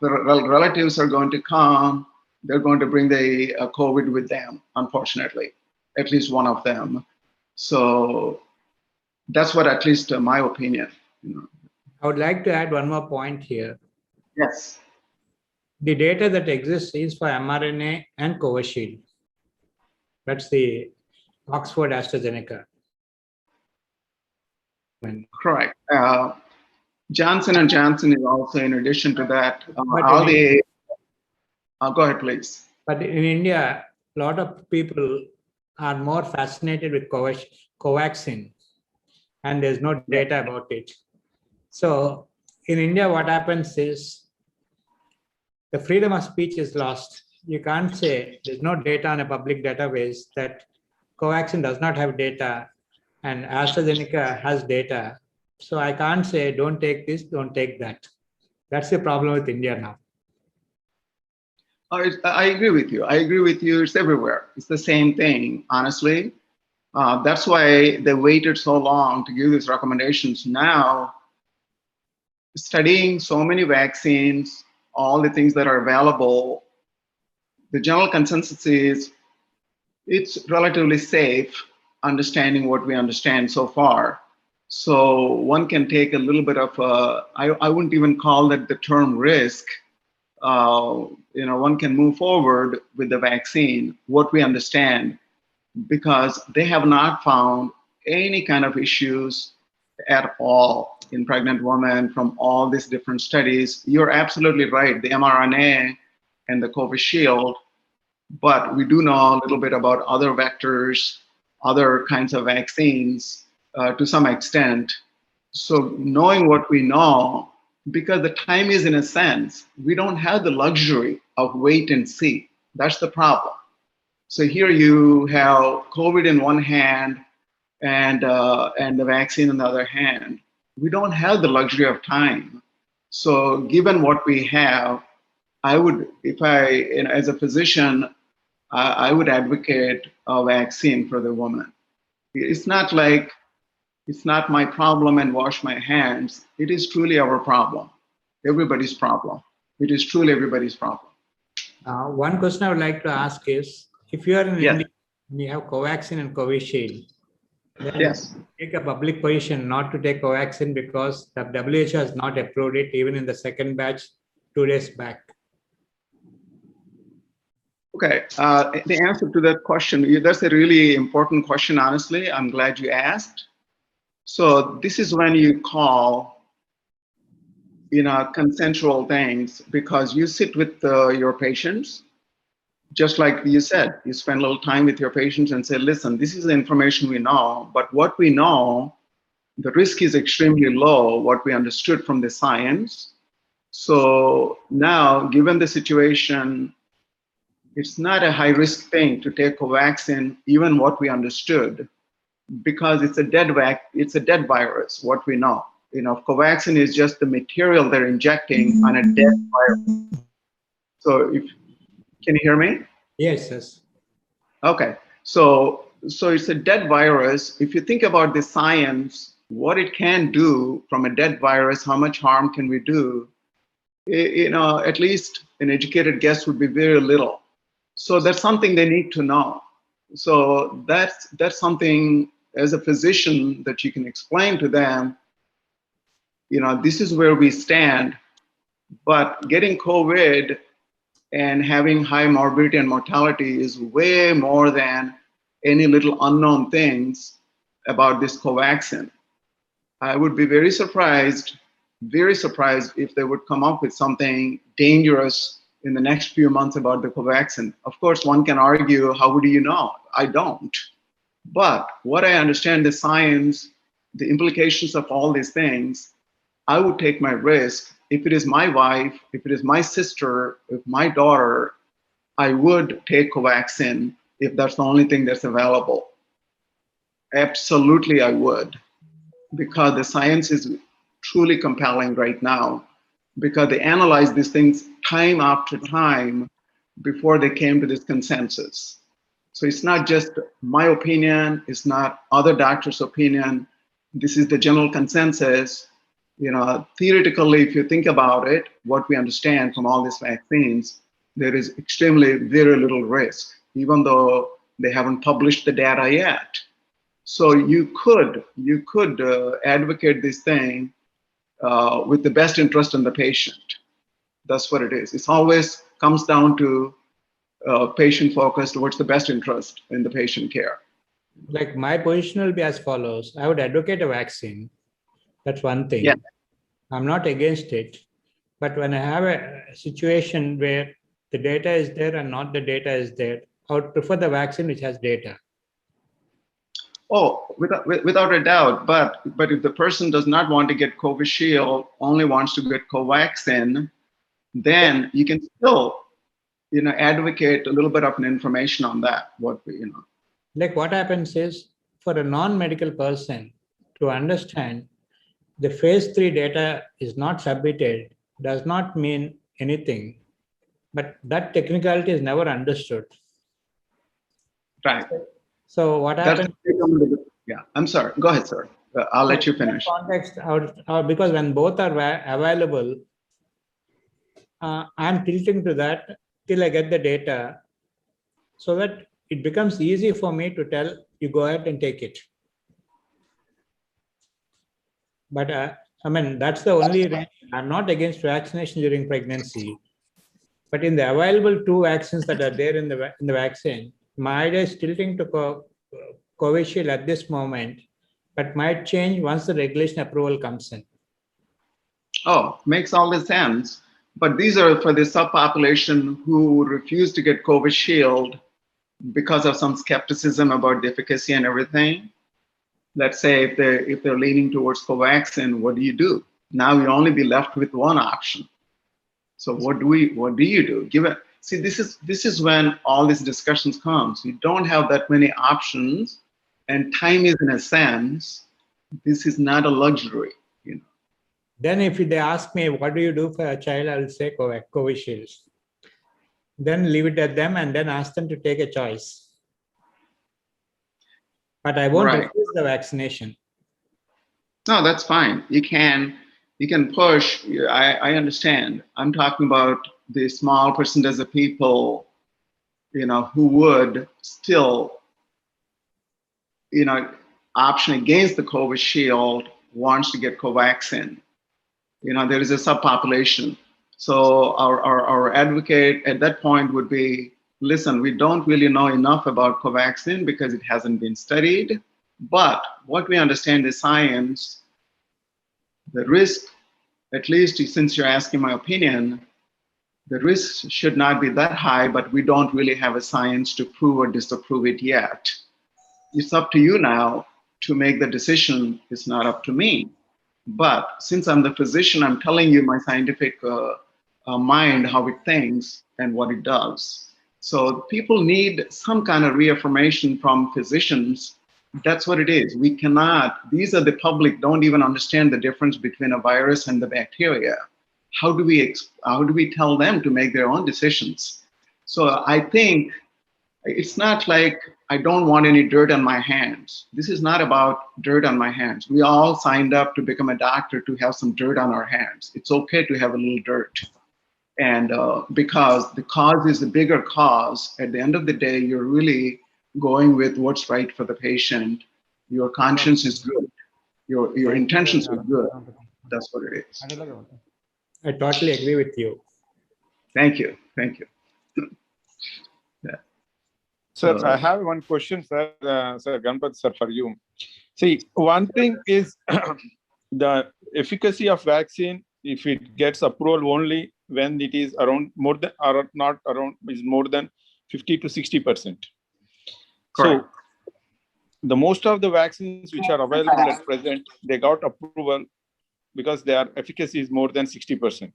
Relatives are going to come. They're going to bring the COVID with them, unfortunately, at least one of them. So that's what, at least my opinion. I would like to add one more point here. Yes. The data that exists is for mRNA and Covishield. That's the Oxford AstraZeneca. Correct. Johnson & Johnson is also in addition to that. Go ahead, please. But in India, a lot of people are more fascinated with Covaxin, and there's no data about it. So in India, what happens is the freedom of speech is lost. You can't say there's no data on a public database that Covaxin does not have data and AstraZeneca has data. So I can't say don't take this, don't take that. That's the problem with India now. I agree with you. It's everywhere. It's the same thing, honestly. That's why they waited so long to give these recommendations. Now, studying so many vaccines, all the things that are available, the general consensus is it's relatively safe, understanding what we understand so far. So one can take a little bit of I wouldn't even call that the term risk. One can move forward with the vaccine, what we understand, because they have not found any kind of issues at all in pregnant women from all these different studies. You're absolutely right, the mRNA and the Covishield, but we do know a little bit about other vectors, other kinds of vaccines to some extent. So knowing what we know, because the time is in a sense, we don't have the luxury of wait and see. That's the problem. So here you have COVID in one hand and the vaccine in the other hand. We don't have the luxury of time. So given what we have, I would, as a physician, I would advocate a vaccine for the woman. It's not like, it's not my problem and wash my hands. It is truly our problem, everybody's problem. It is truly everybody's problem. One question I would like to ask is, if you are in India, and you have Covaxin and Covishield, then take a public position not to take Covaxin because the WHO has not approved it even in the second batch 2 days back. Okay, the answer to that question, that's a really important question, honestly. I'm glad you asked. So this is when you call, consensual things, because you sit with your patients, just like you said, you spend a little time with your patients and say, listen, this is the information we know, but what we know, the risk is extremely low, what we understood from the science. So now, given the situation, it's not a high risk thing to take Covaxin, even what we understood, because it's a dead virus, what we know. Covaxin is just the material they're injecting on a dead virus. So can you hear me? Yes, yes. Okay, so it's a dead virus. If you think about the science, what it can do from a dead virus, how much harm can we do? At least an educated guess would be very little. So that's something they need to know. So that's something as a physician that you can explain to them, this is where we stand, but getting COVID and having high morbidity and mortality is way more than any little unknown things about this Covaxin. I would be very surprised if they would come up with something dangerous in the next few months about the Covaxin. Of course, one can argue, how would you know? I don't. But what I understand the science, the implications of all these things, I would take my risk. If it is my wife, if it is my sister, if my daughter, I would take Covaxin if that's the only thing that's available. Absolutely, I would, because the science is truly compelling right now, because they analyze these things time after time before they came to this consensus. So it's not just my opinion, it's not other doctors' opinion. This is the general consensus. Theoretically, if you think about it, what we understand from all these vaccines, there is extremely very little risk, even though they haven't published the data yet. So you could advocate this thing with the best interest in the patient. That's what it is. It always comes down to patient focused. What's the best interest in the patient care? Like my position will be as follows. I would advocate a vaccine. That's one thing. Yeah. I'm not against it. But when I have a situation where the data is there and not the data is there, I would prefer the vaccine which has data. Oh, without a doubt. But if the person does not want to get Covishield, only wants to get Covaxin, then you can still, advocate a little bit of an information on that. Like what happens is, for a non-medical person to understand the phase 3 data is not submitted does not mean anything, but that technicality is never understood. Right. So what happens? Yeah, I'm sorry. Go ahead, sir. I'll let you finish. Context, because when both are available, I'm tilting to that till I get the data, so that it becomes easy for me to tell you go ahead and take it. But that's the only reason. I'm not against vaccination during pregnancy, but in the available 2 vaccines that are there in the vaccine, my idea is tilting to Covishield at this moment, but might change once the regulation approval comes in. Oh, makes all the sense. But these are for the subpopulation who refuse to get Covishield because of some skepticism about the efficacy and everything. Let's say if they're leaning towards Covaxin, what do you do? Now you only be left with one option. So what do you do? See, this is when all these discussions comes. You don't have that many options, and time is in a sense. This is not a luxury. Then if they ask me, what do you do for a child? I will say Covishield. Then leave it at them and then ask them to take a choice. But I won't refuse the vaccination. No, that's fine. You can push. I understand. I'm talking about the small percentage of people, who would still, option against the Covishield wants to get Covaxin. There is a subpopulation. So our advocate at that point would be, listen, we don't really know enough about Covaxin because it hasn't been studied. But what we understand is science, the risk, at least since you're asking my opinion, the risk should not be that high, but we don't really have a science to prove or disapprove it yet. It's up to you now to make the decision. It's not up to me. But since I'm the physician, I'm telling you my scientific mind, how it thinks and what it does. So people need some kind of reaffirmation from physicians. That's what it is. We cannot, these are the public don't even understand the difference between a virus and the bacteria. How do we tell them to make their own decisions? So I think it's not like I don't want any dirt on my hands. This is not about dirt on my hands. We all signed up to become a doctor to have some dirt on our hands. It's okay to have a little dirt. And because the cause is a bigger cause, at the end of the day, you're really going with what's right for the patient. Your conscience is good. Your intentions are good. That's what it is. I totally agree with you. Thank you. Thank you. Sir, I have one question, sir. Sir Ganpat, sir, for you. See, one thing is the efficacy of vaccine, if it gets approval only when it is around more than, or not around, is more than 50 to 60%. So the most of the vaccines which are available at present, they got approval because their efficacy is more than 60%.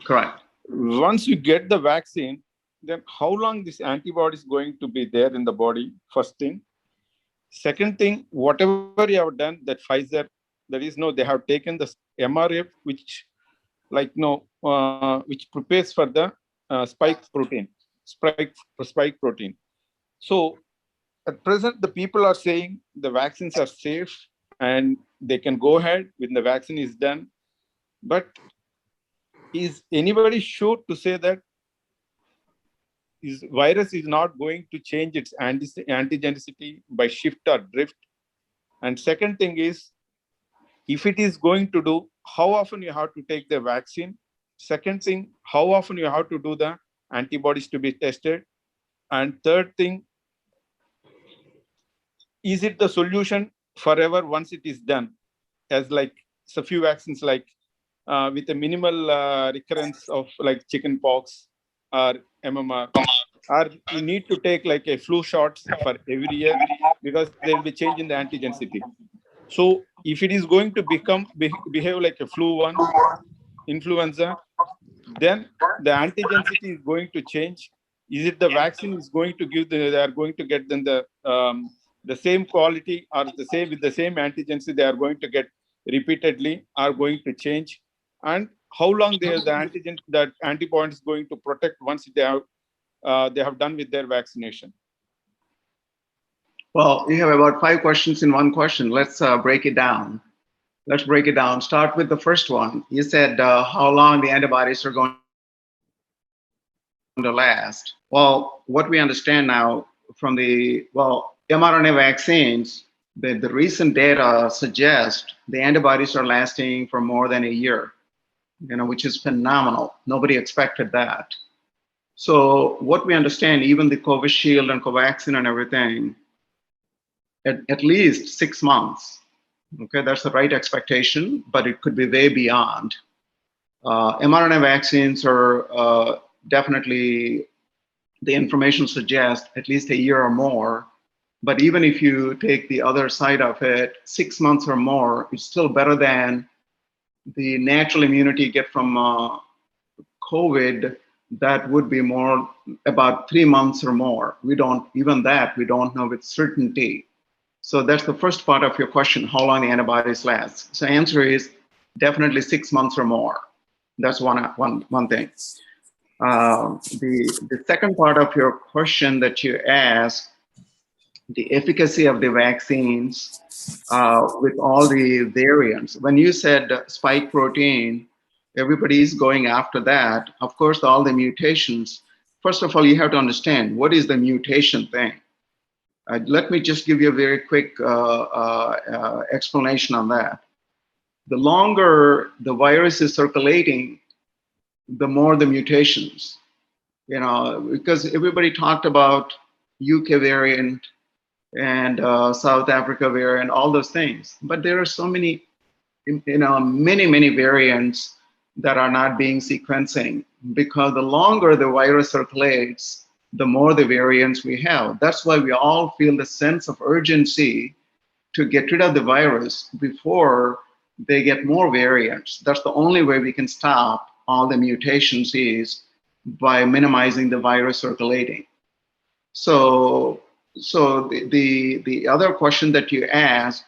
Correct. Once you get the vaccine, then how long this antibody is going to be there in the body? First thing. Second thing, whatever you have done, that Pfizer, they have taken the mRNA, which which prepares for the spike protein. So at present, the people are saying the vaccines are safe and they can go ahead when the vaccine is done. But is anybody sure to say that virus is not going to change its antigenicity by shift or drift? And second thing is, if it is going to do, how often you have to take the vaccine? Second thing, how often you have to do the antibodies to be tested? And third thing, is it the solution forever once it is done? As like so few vaccines like with a minimal recurrence of like chicken pox or MMR, or you need to take like a flu shots for every year because there will be change in the antigenicity. So if it is going to behave like a flu one, influenza, then the antigenicity is going to change. Is it the vaccine is going to give they are going to get then the same quality or the same with the same antigenicity they are going to get repeatedly are going to change? And how long the antigen that antibody is going to protect once they have done with their vaccination? Well, you have about 5 questions in one question. Let's break it down. Start with the first one. You said how long the antibodies are going to last. Well, what we understand now from the mRNA vaccines, the recent data suggest the antibodies are lasting for more than a year, which is phenomenal. Nobody expected that. So what we understand, even the Covishield and Covaxin and everything, at least 6 months. Okay, that's the right expectation, but it could be way beyond. mRNA vaccines are definitely, the information suggests at least a year or more. But even if you take the other side of it, 6 months or more, it's still better than the natural immunity you get from COVID. That would be more about 3 months or more. We don't know with certainty. So that's the first part of your question, how long the antibodies last. So answer is definitely 6 months or more. That's one thing. The second part of your question that you asked, the efficacy of the vaccines with all the variants. When you said spike protein, everybody is going after that. Of course, all the mutations. First of all, you have to understand what is the mutation thing. Let me just give you a very quick explanation on that. The longer the virus is circulating, the more the mutations, because everybody talked about UK variant and South Africa variant, all those things. But there are so many, many variants that are not being sequencing, because the longer the virus circulates, the more the variants we have. That's why we all feel the sense of urgency to get rid of the virus before they get more variants. That's the only way we can stop all the mutations is by minimizing the virus circulating. So the other question that you asked,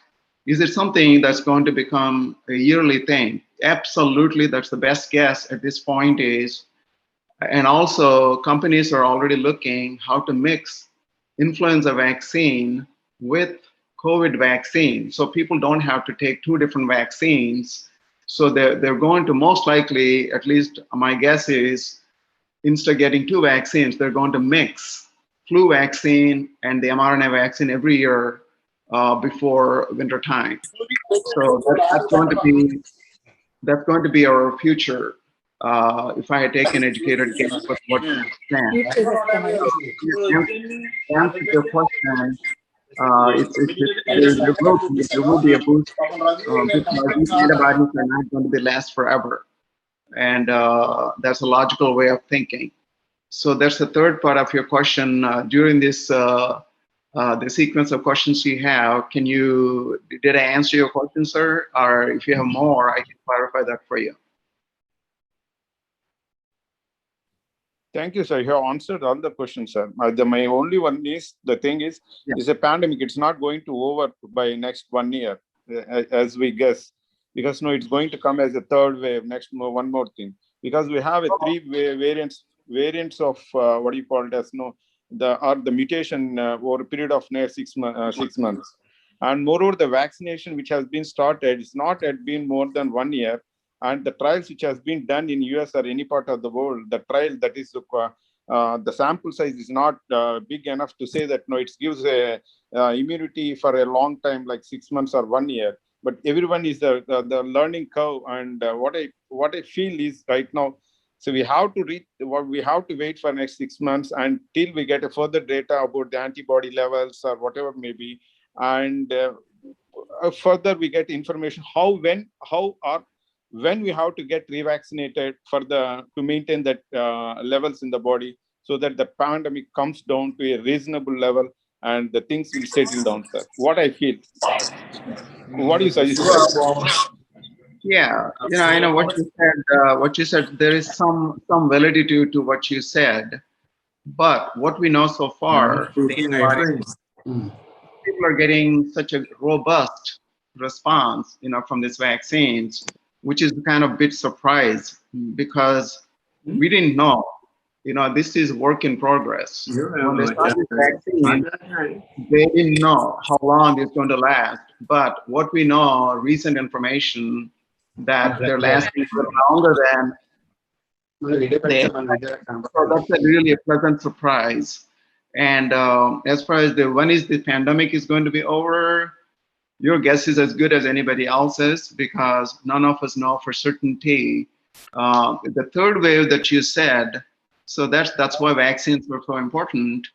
is it something that's going to become a yearly thing? Absolutely, that's the best guess at this point is. And also companies are already looking how to mix influenza vaccine with COVID vaccine. So people don't have to take two different vaccines. So they're going to most likely, at least my guess is, instead of getting two vaccines, they're going to mix flu vaccine and the mRNA vaccine every year before winter time. So that's going to be our future. If I had taken educated guess with what you understand. To answer your question, there will be a boost because these antibodies are not going to be last forever. And that's a logical way of thinking. So that's the third part of your question. During this, the sequence of questions you have, did I answer your question, sir? Or if you have more, I can clarify that for you. Thank you, sir. You have answered all the questions, sir. My only one is, the thing is, it's a pandemic. It's not going to over by next 1 year, as we guess, because no, it's going to come as a third wave. One more thing, because we have a three variants of what do you call it as the mutation over a period of near 6 months, and moreover, the vaccination which has been started is not yet been more than 1 year. And the trials which has been done in US or any part of the world, the trial that is the sample size is not big enough to say that no, it gives a immunity for a long time, like 6 months or 1 year. But everyone is the learning curve, and what I feel is right now. So we have to wait for next 6 months until we get a further data about the antibody levels or whatever may be, and further we get information when we have to get revaccinated to maintain that levels in the body, so that the pandemic comes down to a reasonable level and the things will settle down, sir. What I feel. What do you suggest? Yeah, I know what you said. What you said, there is some validity to what you said, but what we know so far, people are getting such a robust response, from these vaccines, which is kind of a bit surprised because we didn't know. This is work in progress. When they started the vaccine, they didn't know how long it's going to last. But what we know, recent information, that they're lasting longer than they expected. So that's really a pleasant surprise. And as far as when is the pandemic is going to be over, your guess is as good as anybody else's, because none of us know for certainty. The third wave that you said, so that's why vaccines were so important,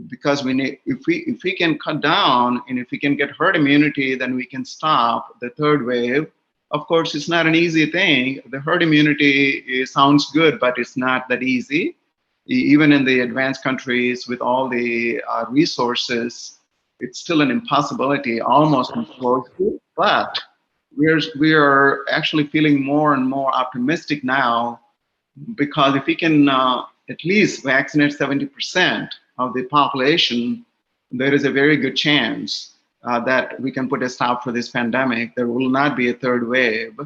because if we can cut down and if we can get herd immunity, then we can stop the third wave. Of course, it's not an easy thing. The herd immunity sounds good, but it's not that easy. Even in the advanced countries with all the resources, it's still an impossibility, almost impossible. But we are actually feeling more and more optimistic now, because if we can at least vaccinate 70% of the population, there is a very good chance that we can put a stop for this pandemic. There will not be a third wave.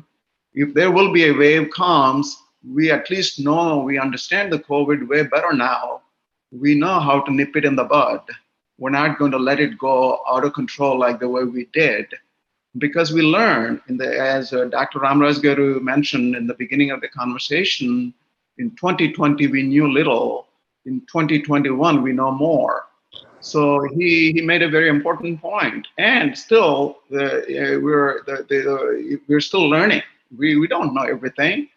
If there will be a wave comes, we at least know, we understand the COVID way better now. We know how to nip it in the bud. We're not going to let it go out of control like the way we did, because we learned, as Dr. Ramraj Garu mentioned in the beginning of the conversation, in 2020 we knew little. In 2021 we know more. So he made a very important point, and still we're still learning. We don't know everything,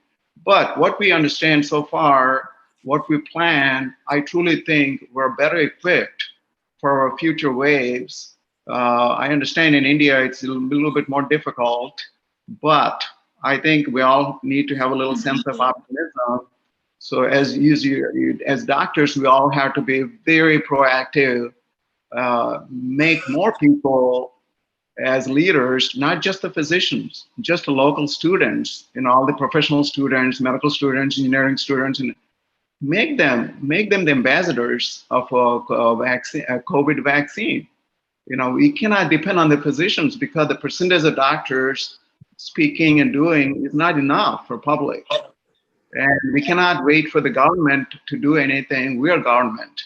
but what we understand so far, what we plan, I truly think we're better equipped for future waves. I understand in India it's a little bit more difficult, but I think we all need to have a little sense of optimism. So as doctors, we all have to be very proactive, make more people as leaders, not just the physicians, just the local students, all the professional students, medical students, engineering students, and make them the ambassadors of a vaccine, a COVID vaccine. We cannot depend on the physicians because the percentage of doctors speaking and doing is not enough for public. And we cannot wait for the government to do anything. We are government,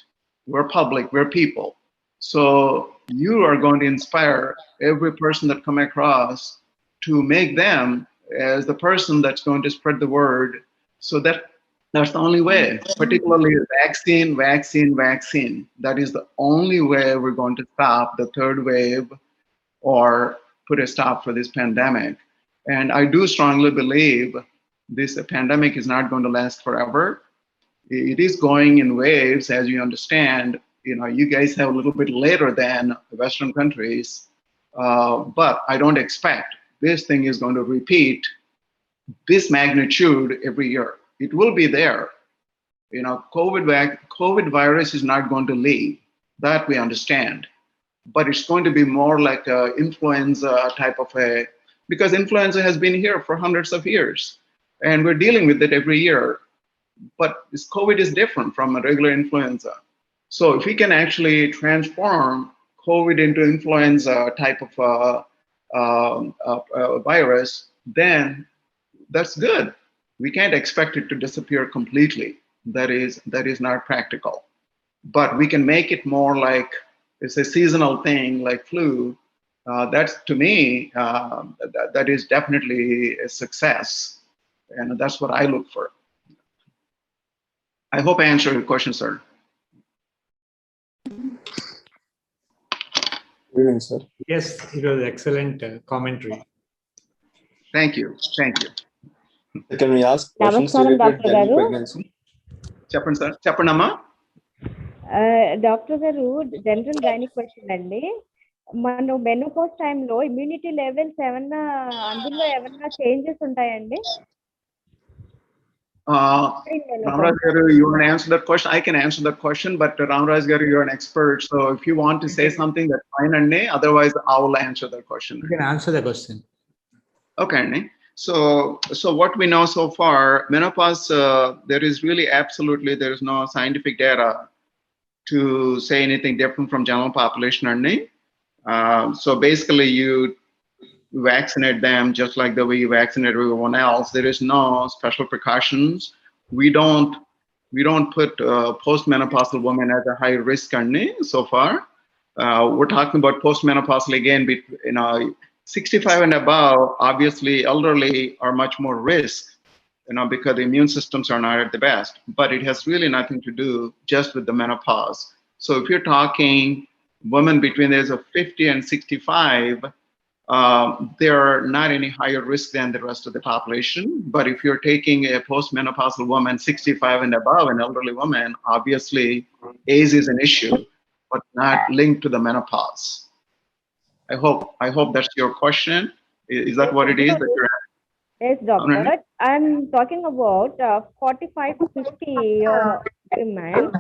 we're public, we're people. So you are going to inspire every person that come across to make them as the person that's going to spread the word. So that's the only way, particularly vaccine. That is the only way we're going to stop the third wave or put a stop for this pandemic. And I do strongly believe this pandemic is not going to last forever. It is going in waves, as you understand. You guys have a little bit later than the Western countries, but I don't expect this thing is going to repeat this magnitude every year. It will be there. COVID virus is not going to leave. That we understand, but it's going to be more like an influenza type of because influenza has been here for hundreds of years, and we're dealing with it every year. But this COVID is different from a regular influenza. So if we can actually transform COVID into influenza type of virus, then that's good. We can't expect it to disappear completely. That is not practical. But we can make it more like it's a seasonal thing, like flu. That's, to me, that is definitely a success, and that's what I look for. I hope I answered your question, sir. Good evening, sir. Yes, it was excellent commentary. Thank you. Can we ask questions Namaskaram, related Dr. to Garu. pregnancy? చెప్పండి sir, చెప్పండమ్మా. Doctor గారు, general gynaec question అండి. మన menopause టైంలో immunity levels అందులో ఏమన్నా changes ఉంటాయండి? Ramraj Garu, you want to answer that question? I can answer that question, but Ramraj Garu, you're an expert, so if you want to say something, that's fine, Andy. Otherwise, I will answer that question. You can answer the question. Okay, Andy. So what we know so far, menopause, there is no scientific data to say anything different from general population, Andy. So basically, you vaccinate them just like the way you vaccinate everyone else. There is no special precautions. We don't put postmenopausal women at a high risk, Andy, so far. We're talking about postmenopausal again, 65 and above, obviously elderly are much more risk, because the immune systems are not at the best, but it has really nothing to do just with the menopause. So if you're talking women between the age of 50 and 65, they're not any higher risk than the rest of the population. But if you're taking a postmenopausal woman, 65 and above, an elderly woman, obviously age is an issue, but not linked to the menopause. I hope that's your question. Is that what it is that you're asking? Yes, doctor. I'm talking about 45 to 50 women.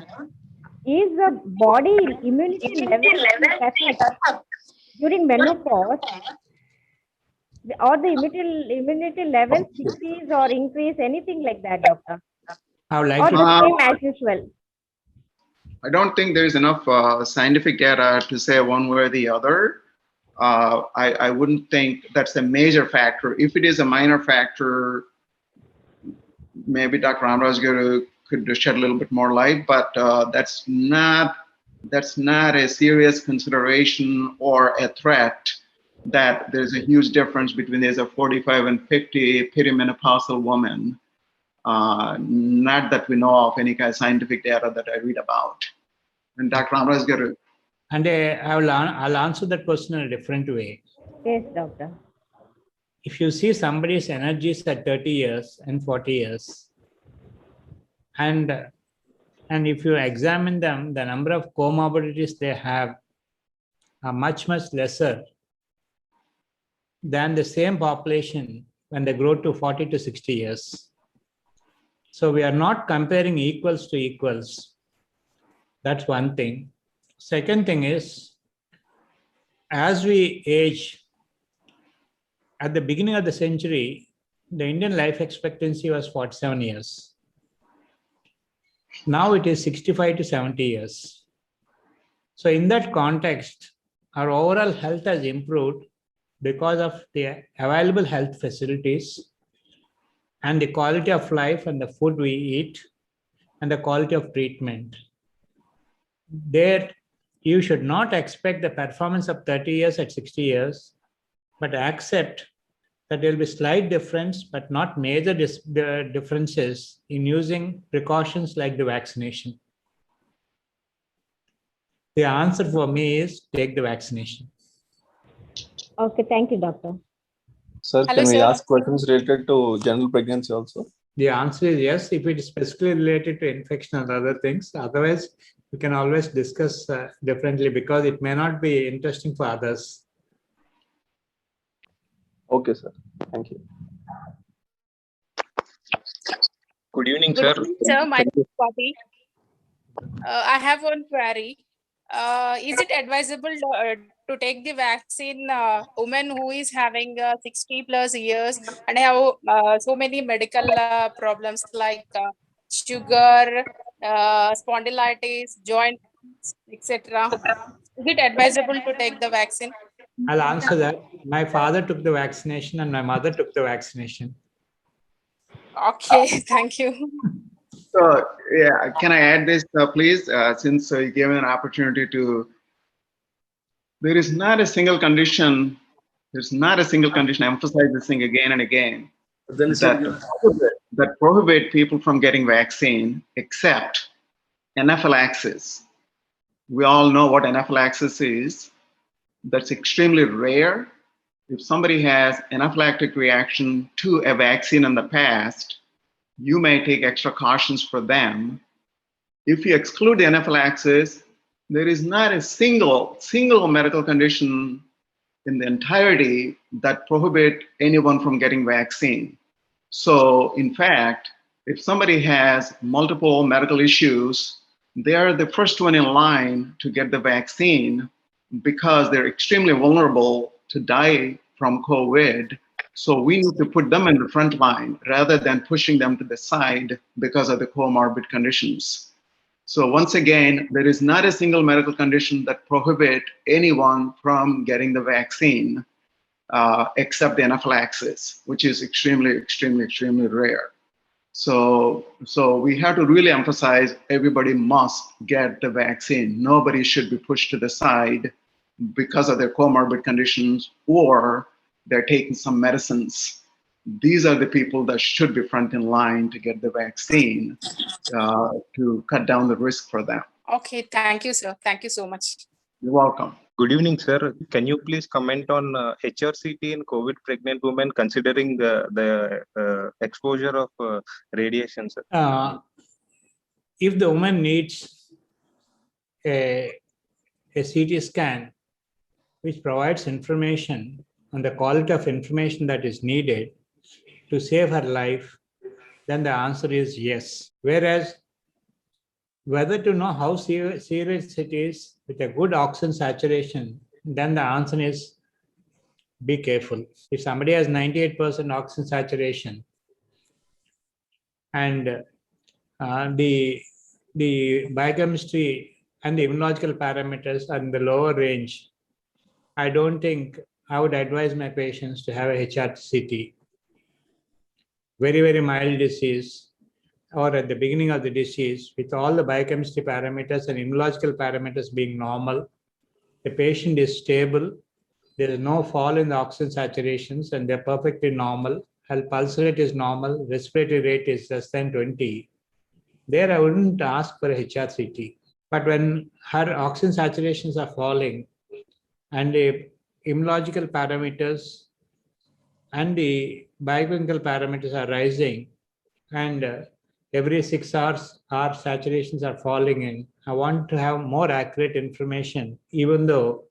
Is the body immunity level affected during menopause, or the immunity level decrease or increase, anything like that, doctor? I would like Or to the same as usual? I don't think there is enough scientific data to say one way or the other. I wouldn't think that's a major factor. If it is a minor factor, maybe Dr. Ramraj Garu could shed a little bit more light, but that's not a serious consideration or a threat that there's a huge difference between the age of 45 and 50 perimenopausal women. Not that we know of any kind of scientific data that I read about. And Dr. Ramraj Garu. And I'll answer that question in a different way. Yes, doctor. If you see somebody's energies at 30 years and 40 years, and if you examine them, the number of comorbidities they have are much, much lesser than the same population when they grow to 40 to 60 years. So we are not comparing equals to equals. That's one thing. Second thing is, as we age, at the beginning of the century, the Indian life expectancy was 47 years. Now it is 65 to 70 years. So in that context, our overall health has improved because of the available health facilities and the quality of life and the food we eat and the quality of treatment. There, you should not expect the performance of 30 years at 60 years, but accept that there will be slight difference, but not major differences in using precautions like the vaccination. The answer for me is take the vaccination. Okay, thank you, doctor. Sir, Hello, can we sir. ask questions related to general pregnancy also? The answer is yes, if it is specifically related to infection and other things. Otherwise, we can always discuss differently because it may not be interesting for others. Okay, sir. Thank you. Good evening, Good sir. evening, sir. My name is Swati. I have one query. Is it advisable to take the vaccine women who is having 60 plus years and have so many medical problems like sugar, spondylitis, joint, etc.? Is it advisable to take the vaccine? I'll answer that. My father took the vaccination and my mother took the vaccination. Okay, thank you. So, yeah, can I add this, please? Since you gave me an opportunity to, there is not a single condition, I emphasize this thing again and again, that prohibit people from getting vaccine except anaphylaxis. We all know what anaphylaxis is. That's extremely rare. If somebody has anaphylactic reaction to a vaccine in the past, you may take extra cautions for them. If you exclude the anaphylaxis, there is not a single medical condition in the entirety that prohibit anyone from getting vaccine. So in fact, if somebody has multiple medical issues, they are the first one in line to get the vaccine because they're extremely vulnerable to die from COVID. So we need to put them in the front line rather than pushing them to the side because of the comorbid conditions. So once again, there is not a single medical condition that prohibit anyone from getting the vaccine except the anaphylaxis, which is extremely rare. So we have to really emphasize everybody must get the vaccine. Nobody should be pushed to the side because of their comorbid conditions or they're taking some medicines. These are the people that should be front in line to get the vaccine to cut down the risk for them. Okay, thank you, sir. Thank you so much. You're welcome. Good evening, sir. Can you please comment on HRCT in COVID pregnant women considering the exposure of radiation, sir? If the woman needs a CT scan, which provides information on the quality of information that is needed to save her life, then the answer is yes. Whereas whether to know how serious it is with a good oxygen saturation, then the answer is be careful. If somebody has 98% oxygen saturation and the biochemistry and the immunological parameters are in the lower range, I don't think I would advise my patients to have a HRCT. Very, very mild disease, or at the beginning of the disease, with all the biochemistry parameters and immunological parameters being normal, the patient is stable, there is no fall in the oxygen saturations, and they're perfectly normal. Her pulse rate is normal, respiratory rate is less than 20. There, I wouldn't ask for a HRCT. But when her oxygen saturations are falling, and the immunological parameters and the biochemical parameters are rising, and every 6 hours, our saturations are falling in, I want to have more accurate information, even though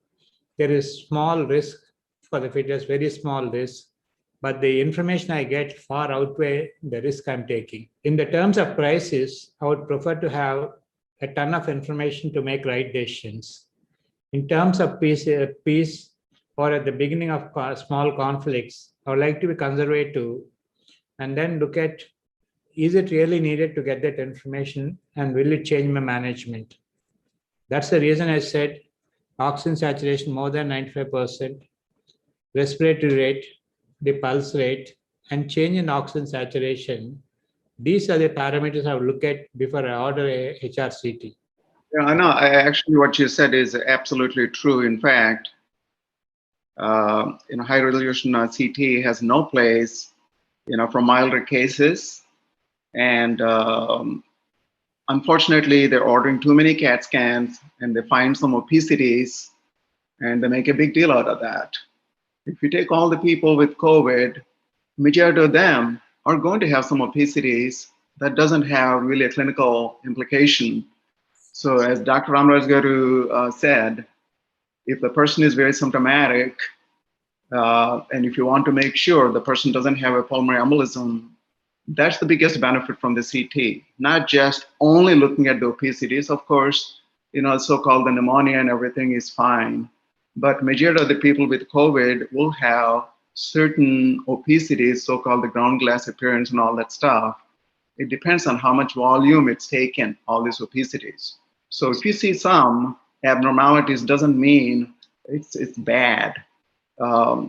there is small risk for the fetus, very small risk, but the information I get far outweigh the risk I'm taking. In the terms of prices, I would prefer to have a ton of information to make right decisions. In terms of peace or at the beginning of small conflicts, I would like to be conservative and then look at, is it really needed to get that information and will it change my management? That's the reason I said oxygen saturation more than 95%, respiratory rate, the pulse rate, and change in oxygen saturation. These are the parameters I would look at before I order a HRCT. Yeah, I know. Actually, what you said is absolutely true. In fact, high resolution CT has no place, for milder cases. And unfortunately, they're ordering too many CAT scans and they find some obesities and they make a big deal out of that. If you take all the people with COVID, majority of them are going to have some obesities that doesn't have really a clinical implication. So as Dr. Ramaraj Garu said, if the person is very symptomatic, and if you want to make sure the person doesn't have a pulmonary embolism, that's the biggest benefit from the CT. Not just only looking at the obesities, of course, so-called the pneumonia and everything is fine. But majority of the people with COVID will have certain obesities, so-called the ground glass appearance and all that stuff. It depends on how much volume it's taken, all these obesities. So if you see some abnormalities, doesn't mean it's bad.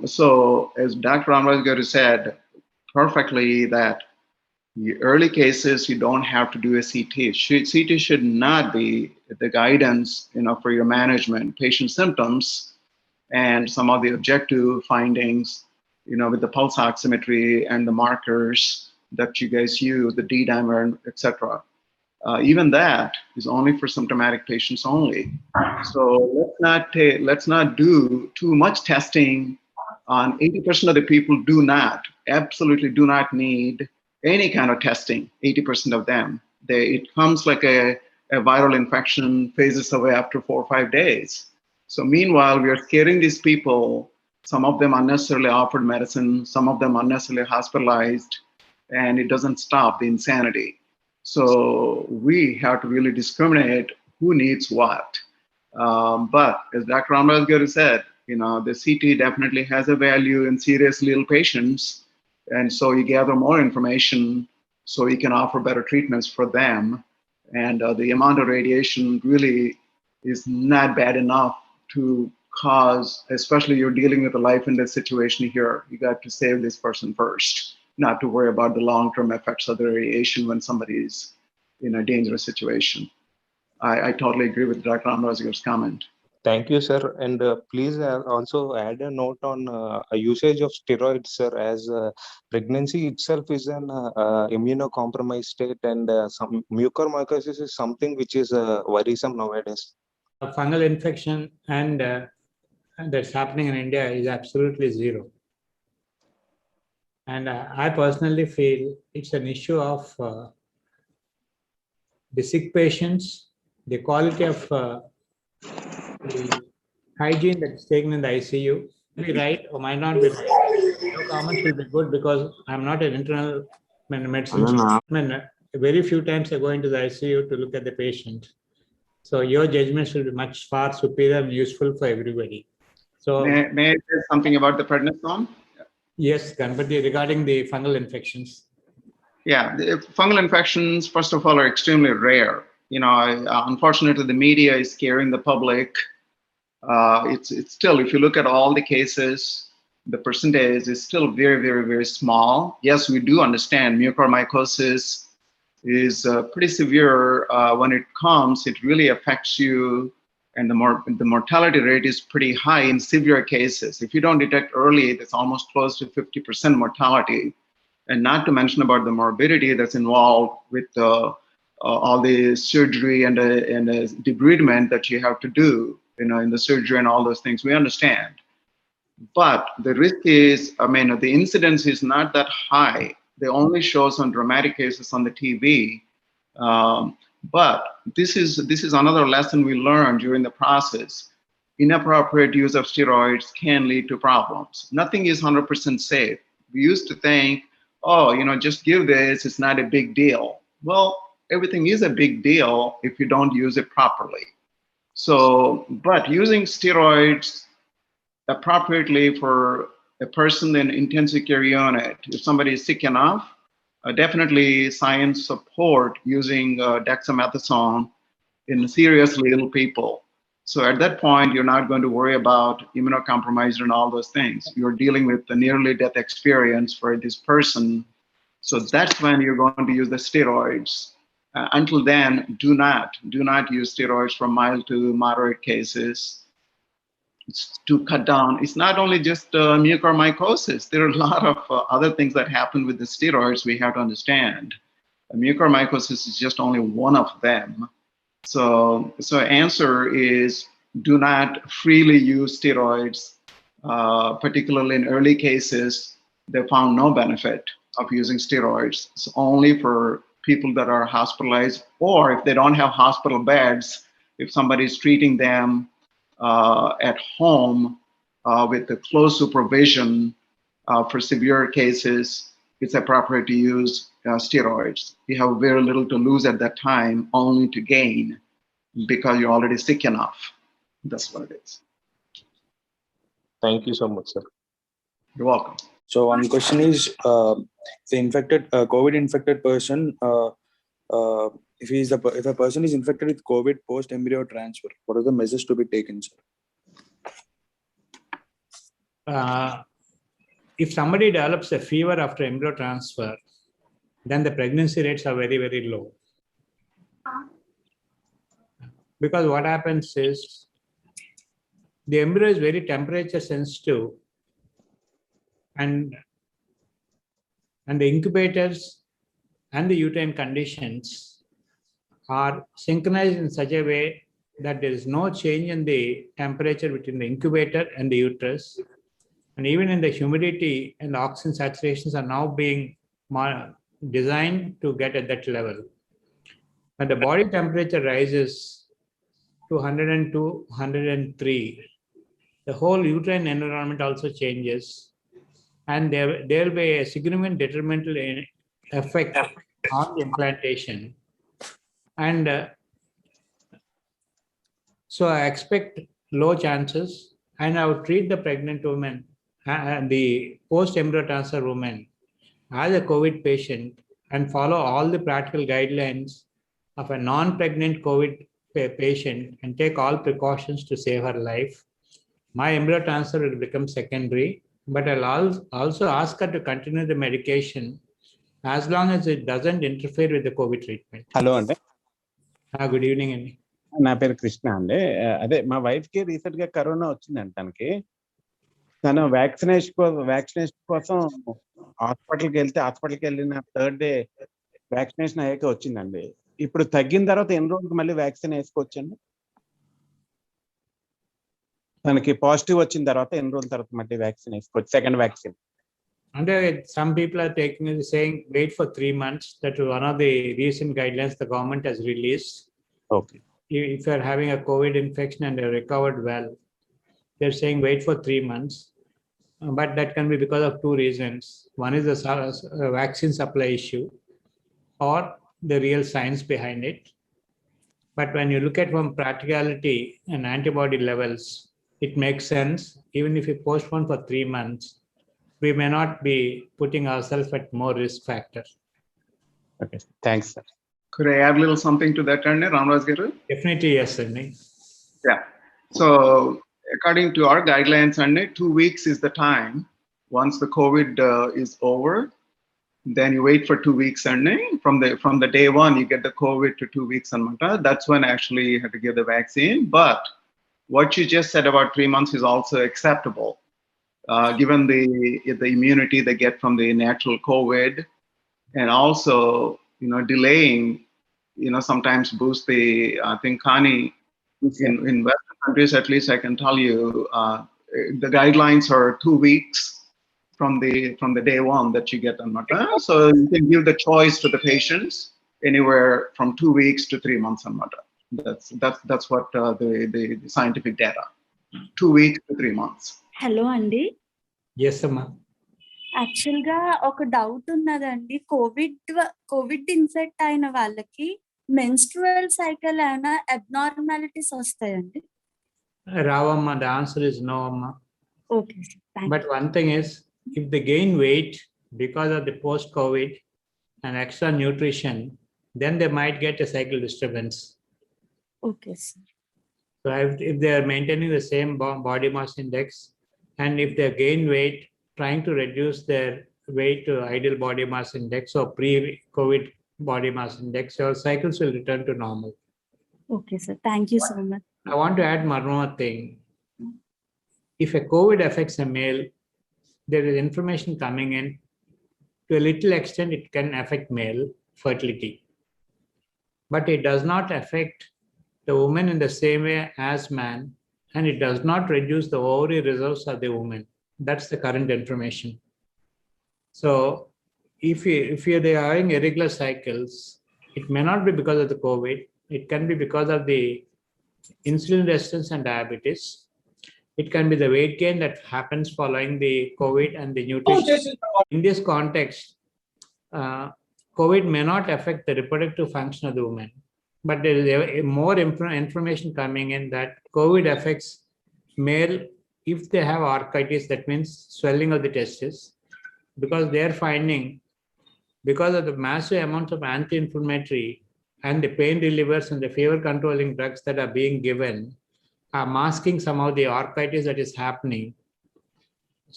So as Dr. Ramaraj Garu said perfectly, that the early cases, you don't have to do a CT. CT should not be the guidance, for your management. Patient symptoms and some of the objective findings, with the pulse oximetry and the markers that you guys use, the D-dimer, etc. Even that is only for symptomatic patients only. So let's not do too much testing on 80% of the people absolutely do not need any kind of testing, 80% of them. It comes like a viral infection, phases away after 4 or 5 days. So meanwhile, we are scaring these people, some of them unnecessarily offered medicine, some of them unnecessarily hospitalized, and it doesn't stop the insanity. So we have to really discriminate who needs what. But as Dr. Ramaraj Garu said, the CT definitely has a value in seriously ill patients. And so you gather more information so you can offer better treatments for them. And the amount of radiation really is not bad enough to cause, especially you're dealing with a life and death situation here. You got to save this person first, not to worry about the long-term effects of the radiation when somebody is in a dangerous situation. I totally agree with Dr. Ramaraj Garu's comment. Thank you, sir. And please also add a note on a usage of steroids, sir, as pregnancy itself is an immunocompromised state, and some mucormycosis is something which is worrisome nowadays. A fungal infection and that's happening in India is absolutely zero. And I personally feel it's an issue of the sick patients, the quality of the hygiene that's taken in the ICU. Be right or might not be right. No comments will be good because I'm not an internal medicine. Very few times I go into the ICU to look at the patient. So your judgments will be much far superior and useful for everybody. So may I say something about the prednisone? Yes, Ganpati, regarding the fungal infections. Yeah, the fungal infections, first of all, are extremely rare. Unfortunately, the media is scaring the public. It's still, if you look at all the cases, the percentage is still very, very, very small. Yes, we do understand mucormycosis is pretty severe. When it comes, it really affects you, and the mortality rate is pretty high in severe cases. If you don't detect early, it's almost close to 50% mortality. And not to mention about the morbidity that's involved with all the surgery and the debridement that you have to do, in the surgery and all those things. We understand. But the risk is, the incidence is not that high. They only show some dramatic cases on the TV. But this is another lesson we learned during the process. Inappropriate use of steroids can lead to problems. Nothing is 100% safe. We used to think, just give this, it's not a big deal. Well, everything is a big deal if you don't use it properly. So, but using steroids appropriately for a person in intensive care unit, if somebody is sick enough, definitely science support using dexamethasone in seriously ill people. So at that point, you're not going to worry about immunocompromised and all those things. You're dealing with the nearly death experience for this person. So that's when you're going to use the steroids. Until then, do not use steroids for mild to moderate cases. It's to cut down. It's not only just mucormycosis. There are a lot of other things that happen with the steroids we have to understand. Mucormycosis is just only one of them. So answer is do not freely use steroids, particularly in early cases. They found no benefit of using steroids. It's only for people that are hospitalized, or if they don't have hospital beds, if somebody is treating them at home with the close supervision for severe cases, it's appropriate to use steroids. You have very little to lose at that time, only to gain, because you're already sick enough. That's what it is. Thank you so much, sir. You're welcome. So one question is, the infected COVID-infected person, if a person is infected with COVID post embryo transfer, what are the measures to be taken, sir? If somebody develops a fever after embryo transfer, then the pregnancy rates are very, very low. Because what happens is the embryo is very temperature sensitive, and the incubators and the uterine conditions are synchronized in such a way that there is no change in the temperature between the incubator and the uterus. And even in the humidity and the oxygen saturations are now being designed to get at that level. When the body temperature rises to 102, 103, the whole uterine environment also changes, and there will be a significant detrimental effect on the implantation. And so I expect low chances, and I would treat the pregnant woman and the post-embryo transfer woman as a COVID patient and follow all the practical guidelines of a non-pregnant COVID patient and take all precautions to save her life. My embryo transfer will become secondary, but I'll also ask her to continue the medication as long as it doesn't interfere with the COVID treatment. Hello అండి, Good evening, Andy. నా పేరు కృష్ణ అండి. అదే మా wife కి recent గా corona వచ్చిందండి. తను వ్యాక్సినేషన్ కోసం హాస్పిటల్కి వెళ్ళిన థర్డ్ డే వ్యాక్సినేషన్ అయ్యాక వచ్చిందండి. ఇప్పుడు తగ్గిన తర్వాత ఎన్ని రోజులకు మళ్ళీ వ్యాక్సిన్ వేసుకోవచ్చండి? తనకి పాజిటివ్ వచ్చిన తర్వాత ఎన్ని రోజుల తర్వాత మళ్ళీ వ్యాక్సిన్ వేసుకోవచ్చు, second vaccine? And some people are saying wait for 3 months. That is one of the recent guidelines the government has released. Okay. If you are having a COVID infection and you recovered well, they're saying wait for 3 months. But that can be because of two reasons. One is the vaccine supply issue or the real science behind it. But when you look at from practicality and antibody levels, it makes sense. Even if you postpone for 3 months, we may not be putting ourselves at more risk factor. Okay, thanks, sir. Could I add a little something to that, Ramraj Garu? Definitely, yes, Andy. Yeah. So according to our guidelines, 2 weeks is the time. Once the COVID is over, then you wait for 2 weeks, from the day one you get the COVID to 2 weeks, that's when actually you have to give the vaccine. But what you just said about 3 months is also acceptable, given the immunity they get from the natural COVID, and also delaying sometimes boost the Connie. In Western countries, at least I can tell you, the guidelines are 2 weeks from the day one that you get them. So you can give the choice to the patients anywhere from 2 weeks to 3 months. That's what the scientific data. 2 weeks to 3 months. Hello, Andy. Yes, Amma. Actual గా ఒక doubt ఉన్నదండి. Covid infect అయిన వాళ్ళకి menstrual cycle అయినా abnormalities వస్తాయండి? Ravamma, the answer is no, Amma. Okay sir, thank But one thing is, if they gain weight because of the post-COVID and extra nutrition, then they might get a cycle disturbance. Okay sir. So if they are maintaining the same body mass index, and if they gain weight, trying to reduce their weight to ideal body mass index or pre-COVID body mass index, your cycles will return to normal. Okay sir, thank you so much. I want to add one more thing. If a COVID affects a male, there is information coming in. To a little extent, it can affect male fertility. But it does not affect the woman in the same way as man, and it does not reduce the ovary reserves of the woman. That's the current information. So if they are having irregular cycles, it may not be because of the COVID. It can be because of the insulin resistance and diabetes. It can be the weight gain that happens following the COVID and the nutrition. In this context, COVID may not affect the reproductive function of the woman, but there is more information coming in that COVID affects male if they have arthritis, that means swelling of the testes, because they are finding, because of the massive amounts of anti-inflammatory and the pain relievers and the fever controlling drugs that are being given are masking some of the arthritis that is happening.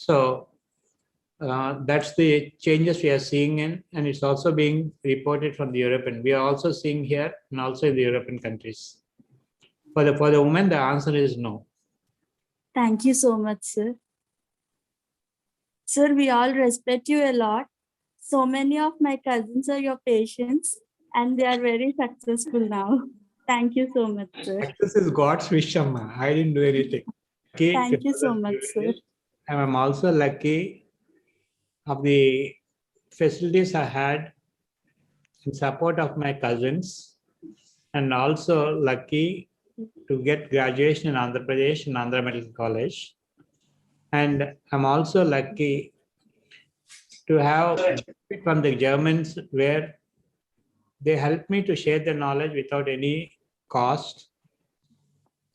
So that's the changes we are seeing in, and it's also being reported from the European. We are also seeing here and also in the European countries. For the woman, the answer is no. Thank you so much, sir. Sir, we all respect you a lot. So many of my cousins are your patients, and they are very successful now. Thank you so much, sir. This is God's wish, Amma. I didn't do anything. Okay. Thank you so much, sir. And I'm also lucky of the facilities I had in support of my cousins, and also lucky to get graduation in Andhra Pradesh in Andhra Medical College. And I'm also lucky to have from the Germans, where they helped me to share their knowledge without any cost.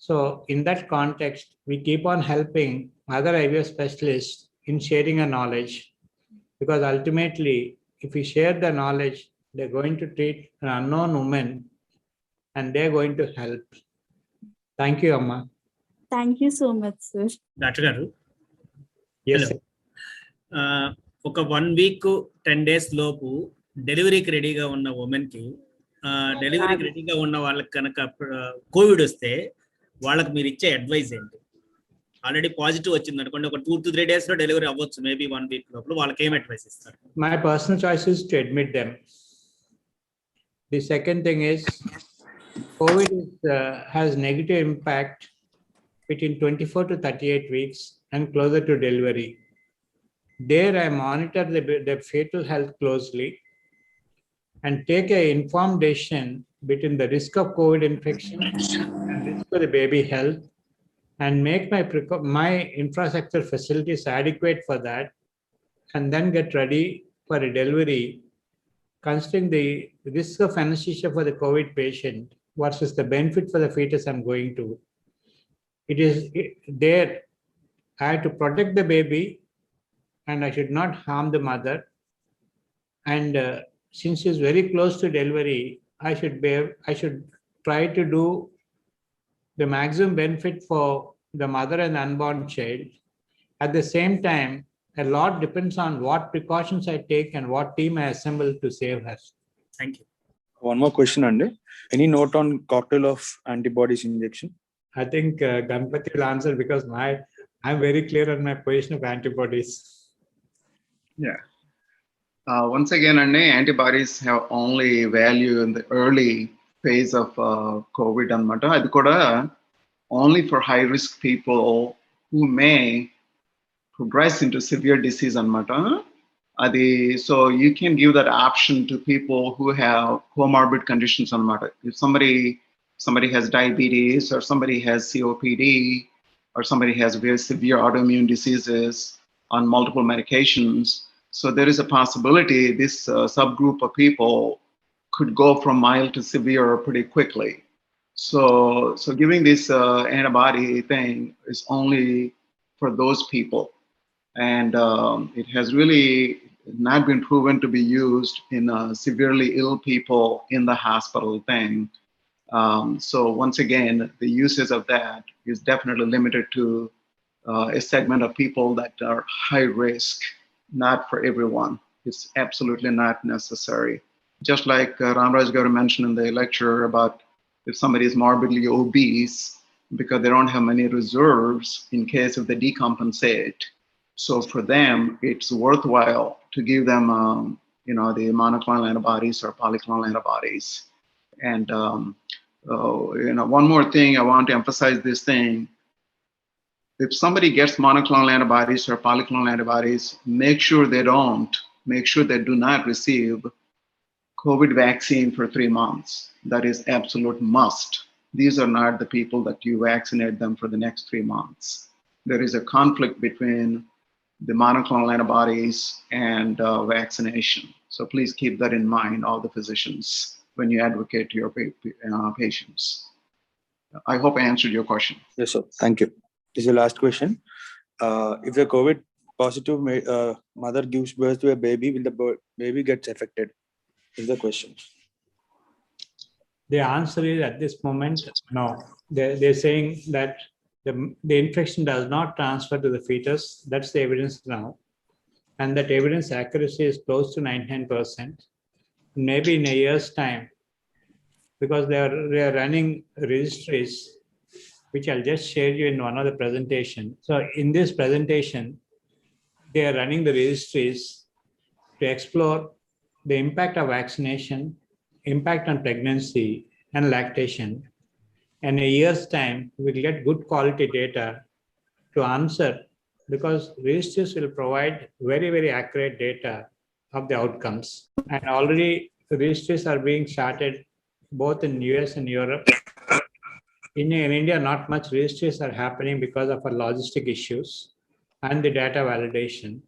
So in that context, we keep on helping other IVF specialists in sharing our knowledge, because ultimately, if we share the knowledge, they're going to treat an unknown woman and they're going to help. Thank you, Amma. Thank you so much, sir. Doctor గారు, Yes, Hello. ఒక 1 week 10 days లోపు డెలివరీకి రెడీగా ఉన్న women కి, డెలివరీకి రెడీగా ఉన్న వాళ్ళకి కనుక కోవిడ్ వస్తే వాళ్ళకి మీరు ఇచ్చే అడ్వైస్ ఏంటి? ఆల్రెడీ పాజిటివ్ వచ్చింది అనుకోండి, ఒక 2 to 3 days లో డెలివరీ అవ్వచ్చు, మేబీ 1 week లోపల, వాళ్ళకి ఏం అడ్వైస్ ఇస్తారు? My personal choice is to admit them. The second thing is, COVID has negative impact between 24 to 38 weeks and closer to delivery. There I monitor the fetal health closely and take an informed decision between the risk of COVID infection and risk for the baby health, and make my infrastructure facilities adequate for that, and then get ready for a delivery, considering the risk of anesthesia for the COVID patient versus the benefit for the fetus I'm going to. There I have to protect the baby and I should not harm the mother. And since she's very close to delivery, I should try to do the maximum benefit for the mother and unborn child. At the same time, a lot depends on what precautions I take and what team I assemble to save her. Thank you. One more question, Andy. Any note on cocktail of antibodies injection? I think Ganpati will answer, because I'm very clear on my position of antibodies. Yeah. Once again, antibodies have only value in the early phase of COVID anamata. Adi kuda only for high risk people who may progress into severe disease anamata. So you can give that option to people who have comorbid conditions anamata. If somebody has diabetes, or somebody has COPD, or somebody has very severe autoimmune diseases on multiple medications, so there is a possibility this subgroup of people could go from mild to severe pretty quickly. So giving this antibody thing is only for those people. And it has really not been proven to be used in severely ill people in the hospital thing. So once again, the uses of that is definitely limited to a segment of people that are high risk, not for everyone. It's absolutely not necessary. Just like Ramraj Garu mentioned in the lecture about if somebody is morbidly obese because they don't have many reserves in case if they decompensate. So for them, it's worthwhile to give them, the monoclonal antibodies or polyclonal antibodies. And one more thing, I want to emphasize this thing. If somebody gets monoclonal antibodies or polyclonal antibodies, make sure they do not receive COVID vaccine for 3 months. That is absolute must. These are not the people that you vaccinate them for the next 3 months. There is a conflict between the monoclonal antibodies and vaccination. So please keep that in mind, all the physicians, when you advocate to your patients. I hope I answered your question. Yes, sir. Thank you. This is the last question. If a COVID positive mother gives birth to a baby, will the baby get affected? Is the question. The answer is at this moment, no. They're saying that the infection does not transfer to the fetus. That's the evidence now. And that evidence accuracy is close to 99%. Maybe in a year's time, because they are running registries, which I'll just share you in one of the presentation. So in this presentation, they are running the registries to explore the impact of vaccination, impact on pregnancy and lactation. And in a year's time, we'll get good quality data to answer, because registries will provide very, very accurate data of the outcomes. And already the registries are being started both in US and Europe. In India, not much registries are happening because of our logistic issues and the data validation.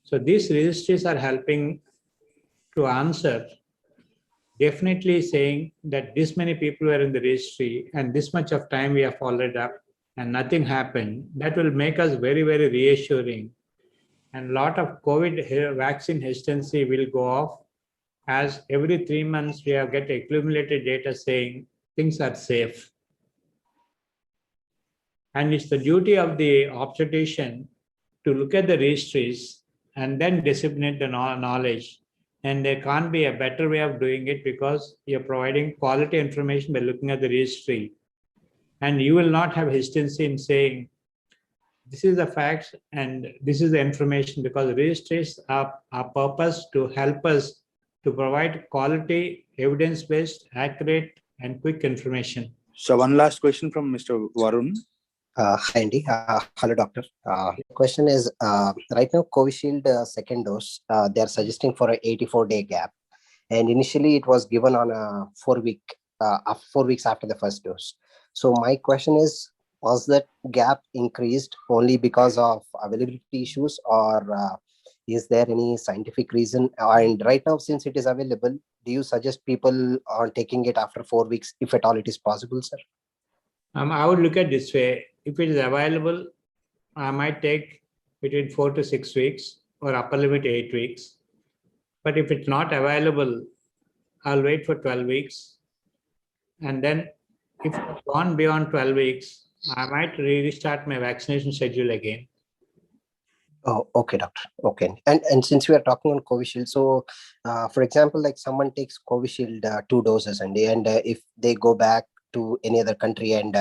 So these registries are helping to answer, definitely saying that this many people were in the registry and this much of time we have followed up and nothing happened. That will make us very, very reassuring. And a lot of COVID vaccine hesitancy will go off, as every 3 months we have get accumulated data saying things are safe. And it's the duty of the obstetrician to look at the registries and then disseminate the knowledge. And there can't be a better way of doing it, because you're providing quality information by looking at the registry. And you will not have hesitancy in saying, this is the facts and this is the information, because registries are purpose to help us to provide quality, evidence-based, accurate, and quick information. So one last question from Mr. Varun. Hi, Andy. Hello, doctor. Question is, right now, Covishield second dose, they are suggesting for an 84-day gap. And initially, it was given on a 4 weeks after the first dose. So my question is, was that gap increased only because of availability issues, or is there any scientific reason? And right now, since it is available, do you suggest people are taking it after 4 weeks, if at all it is possible, sir? I would look at this way. If it is available, I might take between 4 to 6 weeks, or upper limit 8 weeks. But if it's not available, I'll wait for 12 weeks. And then if it's gone beyond 12 weeks, I might restart my vaccination schedule again. Oh, okay, doctor. Okay. And since we are talking on Covishield, so for example, like someone takes Covishield 2 doses and if they go back to any other country and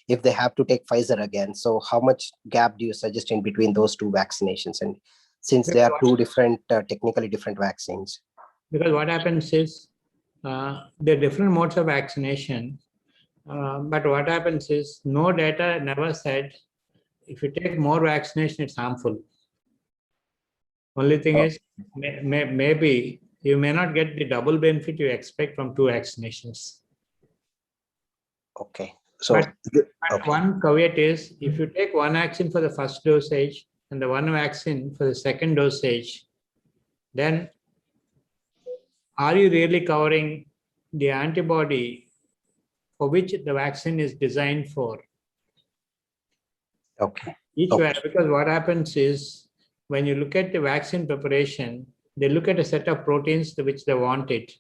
if they have to take Pfizer again, so how much gap do you suggest in between those 2 vaccinations? And since they are 2 different, technically different vaccines. Because what happens is, there are different modes of vaccination. But what happens is, no data never said if you take more vaccination, it's harmful. Only thing is, maybe you may not get the double benefit you expect from 2 vaccinations. Okay. So but one caveat is, if you take one vaccine for the first dosage and the one vaccine for the second dosage, then are you really covering the antibody for which the vaccine is designed for? Okay. Because what happens is when you look at the vaccine preparation, they look at a set of proteins to which they want it,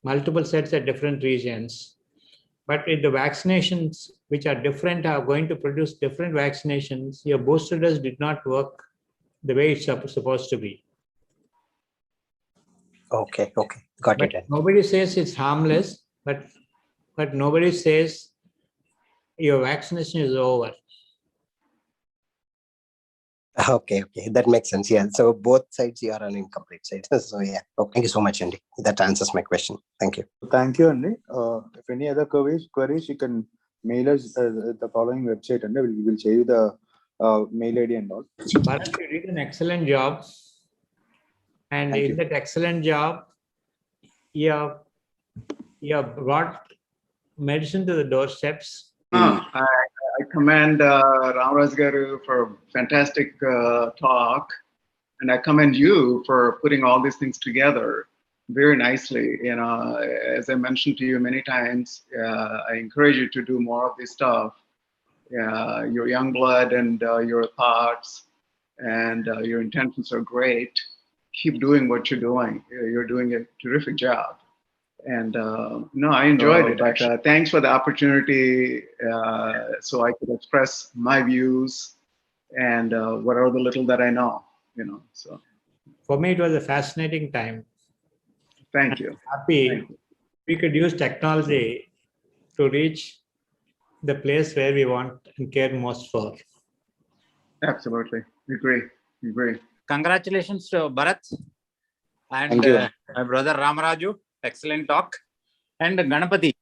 multiple sets at different regions. But if the vaccinations which are different are going to produce different vaccinations, your booster dose did not work the way it's supposed to be. Okay. Got But it. nobody says it's harmless, but nobody says your vaccination is over. Okay. That makes sense. Yeah. So both sides you are on incomplete side. So yeah. Okay. Thank you so much, Andy. That answers my question. Thank you. Thank you, Andy. If any other queries, you can mail us the following website, and we will share you the mail ID and all. Bharat, you did an excellent job. And Thank in you. that excellent job, you have brought medicine to the doorsteps. I commend Ramaraj Garu for fantastic talk, and I commend you for putting all these things together very nicely. You know, as I mentioned to you many times, I encourage you to do more of this stuff. Your young blood and your thoughts and your intentions are great. Keep doing what you're doing. You're doing a terrific job. And no, I enjoyed it. But thanks for the opportunity so I could express my views and whatever the little that I know, you know. So For me, it was a fascinating time. thank you. Happy we could use technology to reach the place where we want and care most for. Absolutely. Agree. Congratulations to Bharat and Thank you. my brother Ramaraju. Excellent talk. And Ganapati,